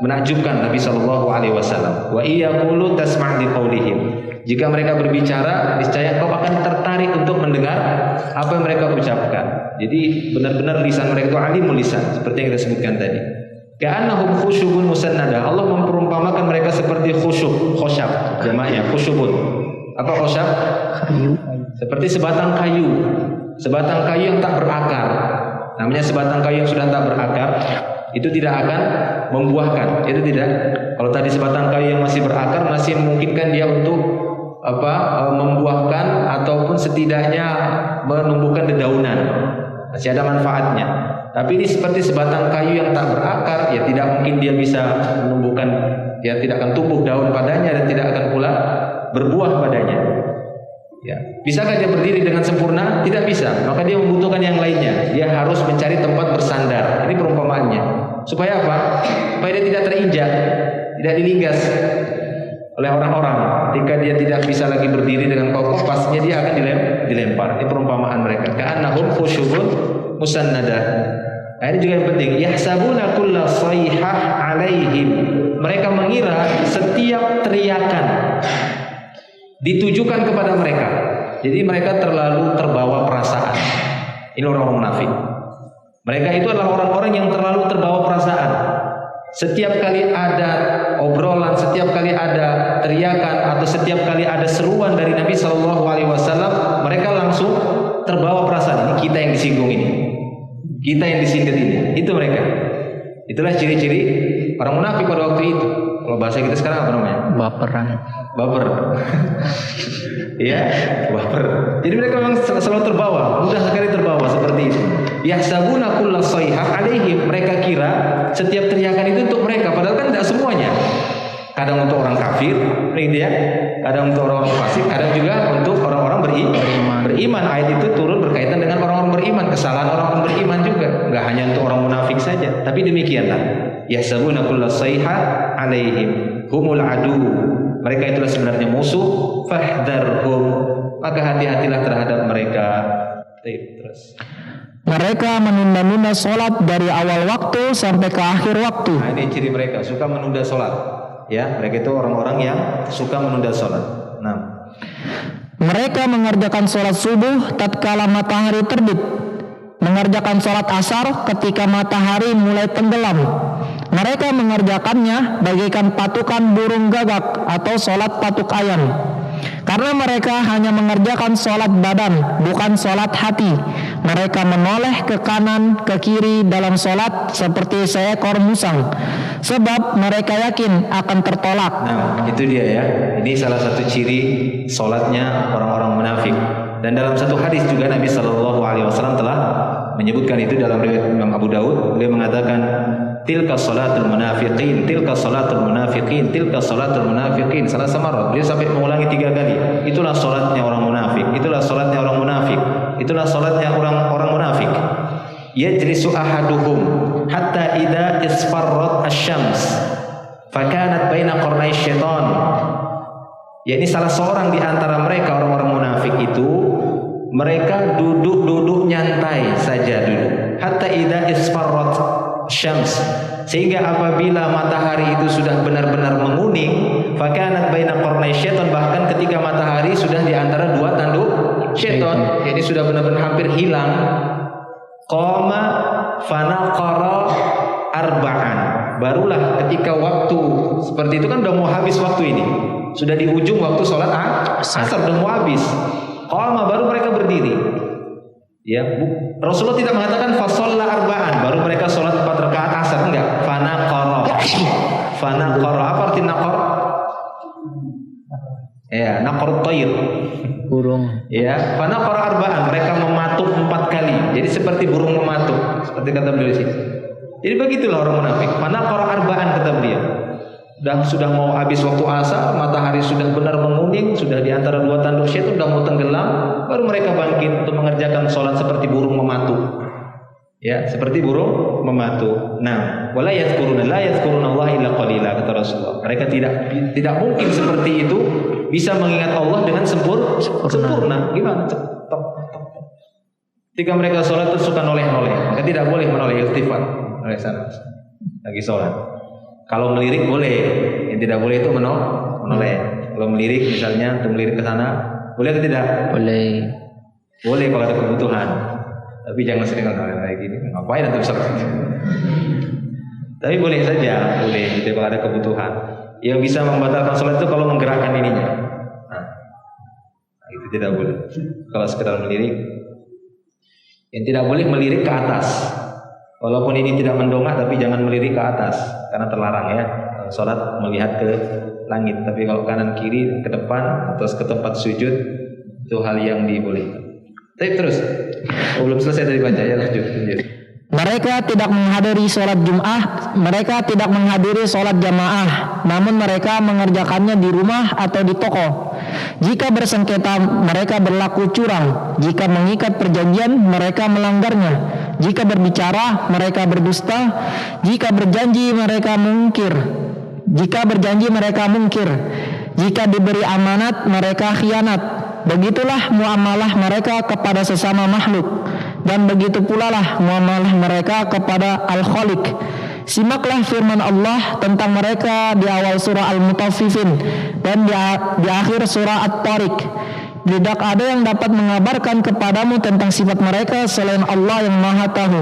menakjubkan Nabi Shallallahu Alaihi Wasallam. Wa iyaqulu tasma' liqaulihim. Jika mereka berbicara, niscaya kau akan tertarik untuk mendengar apa yang mereka ucapkan. Jadi benar-benar lisan mereka itu alimul lisan, seperti yang kita sebutkan tadi. Ka'annahum khusyubun musannadah. Allah memperumpamakan mereka seperti khosyab, jamaknya khusyubun. Apa khosyab? Kayu. Seperti sebatang kayu. Sebatang kayu yang tak berakar. Namanya sebatang kayu yang sudah tak berakar, itu tidak akan membuahkan. Itu tidak. Kalau tadi sebatang kayu yang masih berakar masih memungkinkan dia untuk membuahkan ataupun setidaknya menumbuhkan dedaunan, masih ada manfaatnya. Tapi ini seperti sebatang kayu yang tak berakar, ya tidak mungkin dia bisa menumbuhkan, ya tidak akan tumbuh daun padanya dan tidak akan pula berbuah padanya. Ya, bisakah dia berdiri dengan sempurna? Tidak bisa. Maka dia membutuhkan yang lainnya. Dia harus mencari tempat bersandar. Ini perumpamaannya. Supaya apa? Supaya dia tidak terinjak, tidak dilindas oleh orang-orang. Ketika dia tidak bisa lagi berdiri dengan kokoh, pastinya dia akan dilempar. Ini perumpamaan mereka. Ka'annahum khusyubun musannadah. Nah, ini juga yang penting. Yahsabuna kulla sayhah alaihim. Mereka mengira setiap teriakan ditujukan kepada mereka. Jadi mereka terlalu terbawa perasaan. Ini orang-orang munafik. Mereka itu adalah orang-orang yang terlalu terbawa perasaan. Setiap kali ada obrolan, setiap kali ada teriakan, atau setiap kali ada seruan dari Nabi SAW, mereka langsung terbawa perasaan. Ini kita yang disinggung ini, kita yang disindir ini. Itu mereka. Itulah ciri-ciri orang munafik pada waktu itu. Kalau bahasa kita sekarang apa namanya? Baper. Ya, baper. Jadi mereka memang selalu terbawa, mudah sekali terbawa seperti itu. Yahsabuna kulla sayhah alaihim. Mereka kira setiap teriakan itu untuk mereka, padahal kan tidak semuanya. Kadang untuk orang kafir, gitu ya. Kadang untuk orang-orang fasik, kadang juga untuk orang-orang beriman. Ayat itu turun berkaitan dengan orang-orang beriman, kesalahan orang-orang beriman juga. Enggak hanya untuk orang munafik saja, tapi demikianlah. Yahsabuna kulla sayhah alaihim humul adu. Mereka itulah sebenarnya musuh. Fahdharhum, maka hati-hatilah terhadap mereka. Terus. Mereka menunda-nunda sholat dari awal waktu sampai ke akhir waktu. Nah, ini ciri mereka, suka menunda sholat. Ya, mereka itu orang-orang yang suka menunda sholat. Nah, mereka mengerjakan sholat subuh tatkala matahari terbit, mengerjakan sholat asar ketika matahari mulai tenggelam. Mereka mengerjakannya bagaikan patukan burung gagak atau sholat patuk ayam. Karena mereka hanya mengerjakan sholat badan, bukan sholat hati. Mereka menoleh ke kanan, ke kiri dalam sholat seperti seekor musang, sebab mereka yakin akan tertolak. Nah, itu dia ya. Ini salah satu ciri sholatnya orang-orang munafik. Dan dalam satu hadis juga Nabi SAW telah menyebutkan itu dalam riwayat Imam Abu Daud. Beliau mengatakan, tilka salatul munafiqin, tilka salatul munafiqin, tilka salatul munafiqin. Salah samarat. Beliau sampai mengulangi 3 kali. Itulah salatnya orang munafik. Itulah salatnya orang munafik. Itulah salatnya orang-orang munafik. Yajlisu ahaduhum hatta idza isfarrat asy-syams fakanat baina qarnay syaitan. Ya, ini salah seorang di antara mereka orang-orang munafik itu, mereka duduk nyantai saja dulu. Hatta idza isfarrat syams, sehingga apabila matahari itu sudah benar-benar menguning, fakanat baina qarnay syaitan, bahkan ketika matahari sudah di antara 2 tanduk syaitan, jadi sudah benar-benar hampir hilang, qama fanaqara arba'an, barulah ketika waktu seperti itu kan udah mau habis waktu ini, sudah di ujung waktu sholat asar, udah mau habis, qama, baru mereka berdiri. Ya, Rasulullah tidak mengatakan fasalla arba'an, baru mereka sholat 4 rakaat asar, enggak. Fanaqara. Apa arti naqar? Ya, naqar tayr, burung. Ya, fanaqara arba'an, mereka mematuk 4 kali. Jadi seperti burung mematuk, seperti kata beliau sini. Jadi begitulah orang munafik. Fanaqara arba'an kata beliau. Dan sudah mau habis waktu asar, matahari sudah benar menguning, sudah di antara 2 tanduk syaitan, sudah mau tenggelam, baru mereka bangkit untuk mengerjakan sholat seperti burung mematuk. Ya, seperti burung mematuk. Nah, wala yadhkuruna la yadhkuruna Allah illa qalila, kata Rasulullah. Mereka tidak mungkin seperti itu bisa mengingat Allah dengan sempurna. Gimana? Ketika mereka sholat itu suka noleh-noleh. Mereka tidak boleh menoleh, iltifat oleh sana lagi sholat. Kalau melirik boleh, yang tidak boleh itu menoleh. Kalau melirik misalnya, untuk melirik ke sana, boleh atau tidak? Boleh. Boleh kalau ada kebutuhan. Tapi jangan sering kayak gini. Ngapain nanti sholat? Tapi boleh saja, boleh gitu kalau ada kebutuhan. Yang bisa membatalkan sholat itu kalau menggerakkan ininya. Nah, itu tidak boleh. Kalau sekedar melirik, yang tidak boleh melirik ke atas. Walaupun ini tidak mendongak, tapi jangan melirik ke atas, karena terlarang ya. Sholat melihat ke langit. Tapi kalau kanan kiri, ke depan atau ke tempat sujud, itu hal yang dibolehkan. Tapi terus, belum selesai dari baca ya, lanjut. Mereka tidak menghadiri sholat Jum'ah, mereka tidak menghadiri sholat jamaah, namun mereka mengerjakannya di rumah atau di toko. Jika bersengketa, mereka berlaku curang. Jika mengikat perjanjian, mereka melanggarnya. Jika berbicara, mereka berdusta. Jika berjanji, mereka mungkir. Jika diberi amanat, mereka khianat. Begitulah muamalah mereka kepada sesama makhluk, dan begitu pula lah muamalah mereka kepada Al-Khaliq. Simaklah firman Allah tentang mereka di awal surah Al-Mutaffifin dan di akhir surah At-Tariq. tidak ada yang dapat mengabarkan kepadamu tentang sifat mereka selain Allah yang Maha Tahu.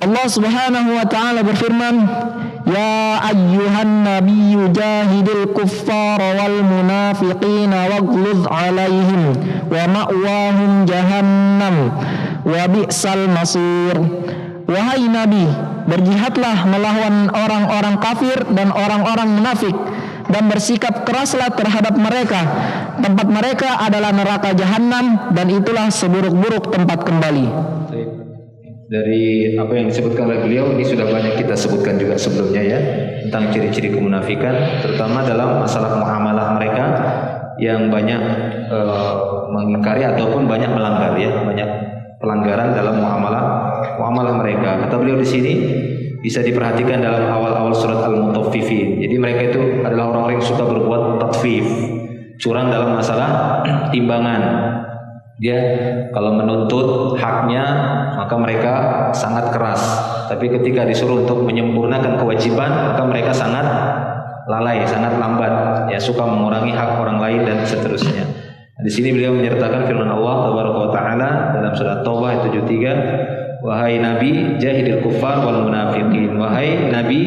Allah Subhanahu wa taala berfirman, "Ya ayyuhan nabiyyu jahidil kuffara wal munafiqina waghluz 'alaihim wa ma'wahum jahannam wa bi'sal masir." Wahai Nabi, berjihadlah melawan orang-orang kafir dan orang-orang munafik dan bersikap keraslah terhadap mereka. Tempat mereka adalah neraka jahanam dan itulah seburuk-buruk tempat kembali. Dari apa yang disebutkan oleh beliau ini sudah banyak kita sebutkan juga sebelumnya ya, tentang ciri-ciri kemunafikan, terutama dalam masalah muamalah mereka yang banyak mengingkari ataupun banyak melanggar ya, banyak pelanggaran dalam muamalah mereka. Kata beliau di sini bisa diperhatikan dalam awal-awal surat Al-Mutaffifin. Jadi mereka itu adalah orang-orang yang suka berbuat tatfif, curang dalam masalah timbangan. Dia kalau menuntut haknya maka mereka sangat keras, tapi ketika disuruh untuk menyempurnakan kewajiban maka mereka sangat lalai, sangat lambat, ya suka mengurangi hak orang lain dan seterusnya. Di sini beliau menyertakan firman Allah Tabaraka wa Taala dalam surat Taubah ayat 73, "Wahai Nabi, jahidil kuffar wal munafiqin." Wahai Nabi,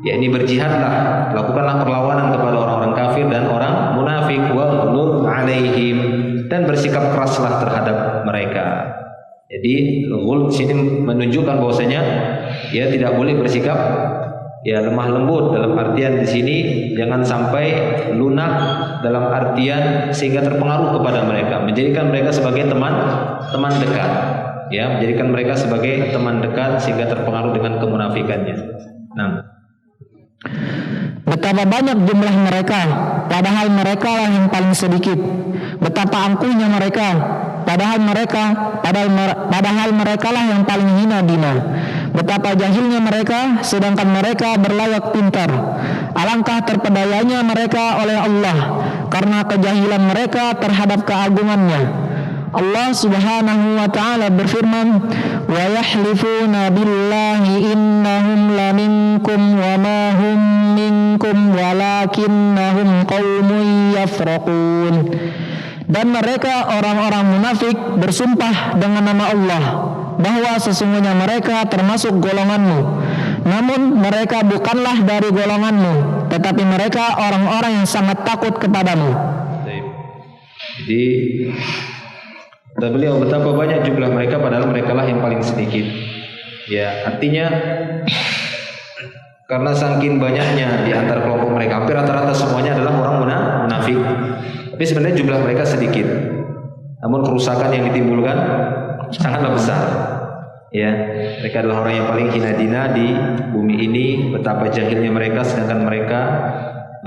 yakni berjihadlah, lakukanlah perlawanan kepada orang-orang kafir dan orang munafik, waghluz 'alaihim, dan bersikap keraslah terhadap mereka. Jadi ghul sini menunjukkan bahwasanya ya tidak boleh bersikap ya lemah lembut, dalam artian di sini jangan sampai lunak dalam artian sehingga terpengaruh kepada mereka, menjadikan mereka sebagai teman dekat, ya, menjadikan mereka sebagai teman dekat sehingga terpengaruh dengan kemunafikannya. Nah, betapa banyak jumlah mereka, padahal mereka lah yang paling sedikit. Betapa angkuhnya mereka, padahal mereka lah yang paling hina dina. Betapa jahilnya mereka, sedangkan mereka berlayak pintar. Alangkah terpedayanya mereka oleh Allah karena kejahilan mereka terhadap keagungannya. Allah Subhanahu wa taala berfirman, "Wa yahlifuna billahi innahum laminkum wa ma hum minkum walakinnahum qaumun yafraqun." Dan mereka orang-orang munafik bersumpah dengan nama Allah bahwa sesungguhnya mereka termasuk golonganmu, namun mereka bukanlah dari golonganmu, tetapi mereka orang-orang yang sangat takut kepadamu. Jadi kata beliau betapa banyak jumlah mereka padahal mereka lah yang paling sedikit. Ya, artinya karena saking banyaknya di antara kelompok mereka, hampir rata-rata semuanya adalah orang munafik. Tapi sebenarnya jumlah mereka sedikit. Namun kerusakan yang ditimbulkan sangatlah besar. Ya, mereka adalah orang yang paling hina dina di bumi ini. Betapa jahilnya mereka, sedangkan mereka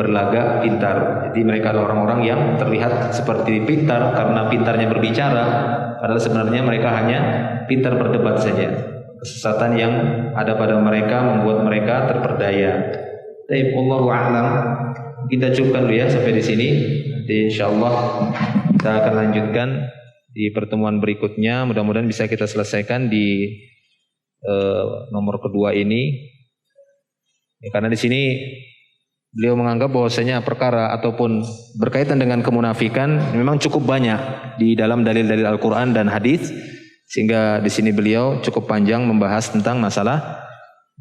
berlagak pintar. Jadi mereka adalah orang-orang yang terlihat seperti pintar karena pintarnya berbicara, padahal sebenarnya mereka hanya pintar berdebat saja. Kesesatan yang ada pada mereka membuat mereka terperdaya. Baik, wallahu a'lam. Kita cukupkan dulu ya sampai di sini. Nanti insyaallah kita akan lanjutkan di pertemuan berikutnya. Mudah-mudahan bisa kita selesaikan di nomor kedua ini. Ya, karena di sini beliau menganggap bahwasanya perkara ataupun berkaitan dengan kemunafikan memang cukup banyak di dalam dalil-dalil Al-Qur'an dan hadis, sehingga di sini beliau cukup panjang membahas tentang masalah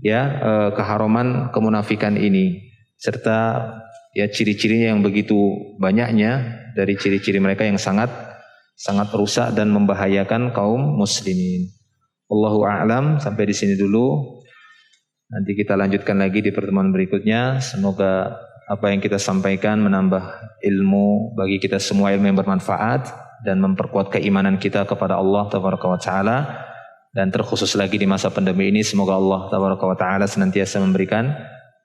ya keharuman kemunafikan ini serta ya ciri-cirinya yang begitu banyaknya, dari ciri-ciri mereka yang sangat rusak dan membahayakan kaum muslimin. Wallahu a'lam, sampai di sini dulu. Nanti kita lanjutkan lagi di pertemuan berikutnya. Semoga apa yang kita sampaikan menambah ilmu bagi kita semua, ilmu yang bermanfaat dan memperkuat keimanan kita kepada Allah Tabaraka wa Ta'ala. Dan terkhusus lagi di masa pandemi ini, semoga Allah Tabaraka wa Ta'ala senantiasa memberikan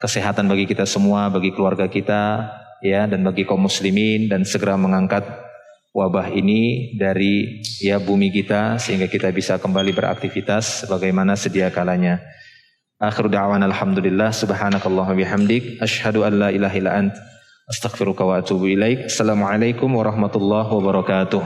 kesehatan bagi kita semua, bagi keluarga kita, ya, dan bagi kaum muslimin, dan segera mengangkat wabah ini dari ya bumi kita sehingga kita bisa kembali beraktivitas sebagaimana sedia kalanya. Akhiru da'wana alhamdulillah, subhanakallahumma bihamdik, asyhadu an la ilaha illa ant, astaghfiruka wa atubu ilaik. Assalamualaikum warahmatullahi wabarakatuh.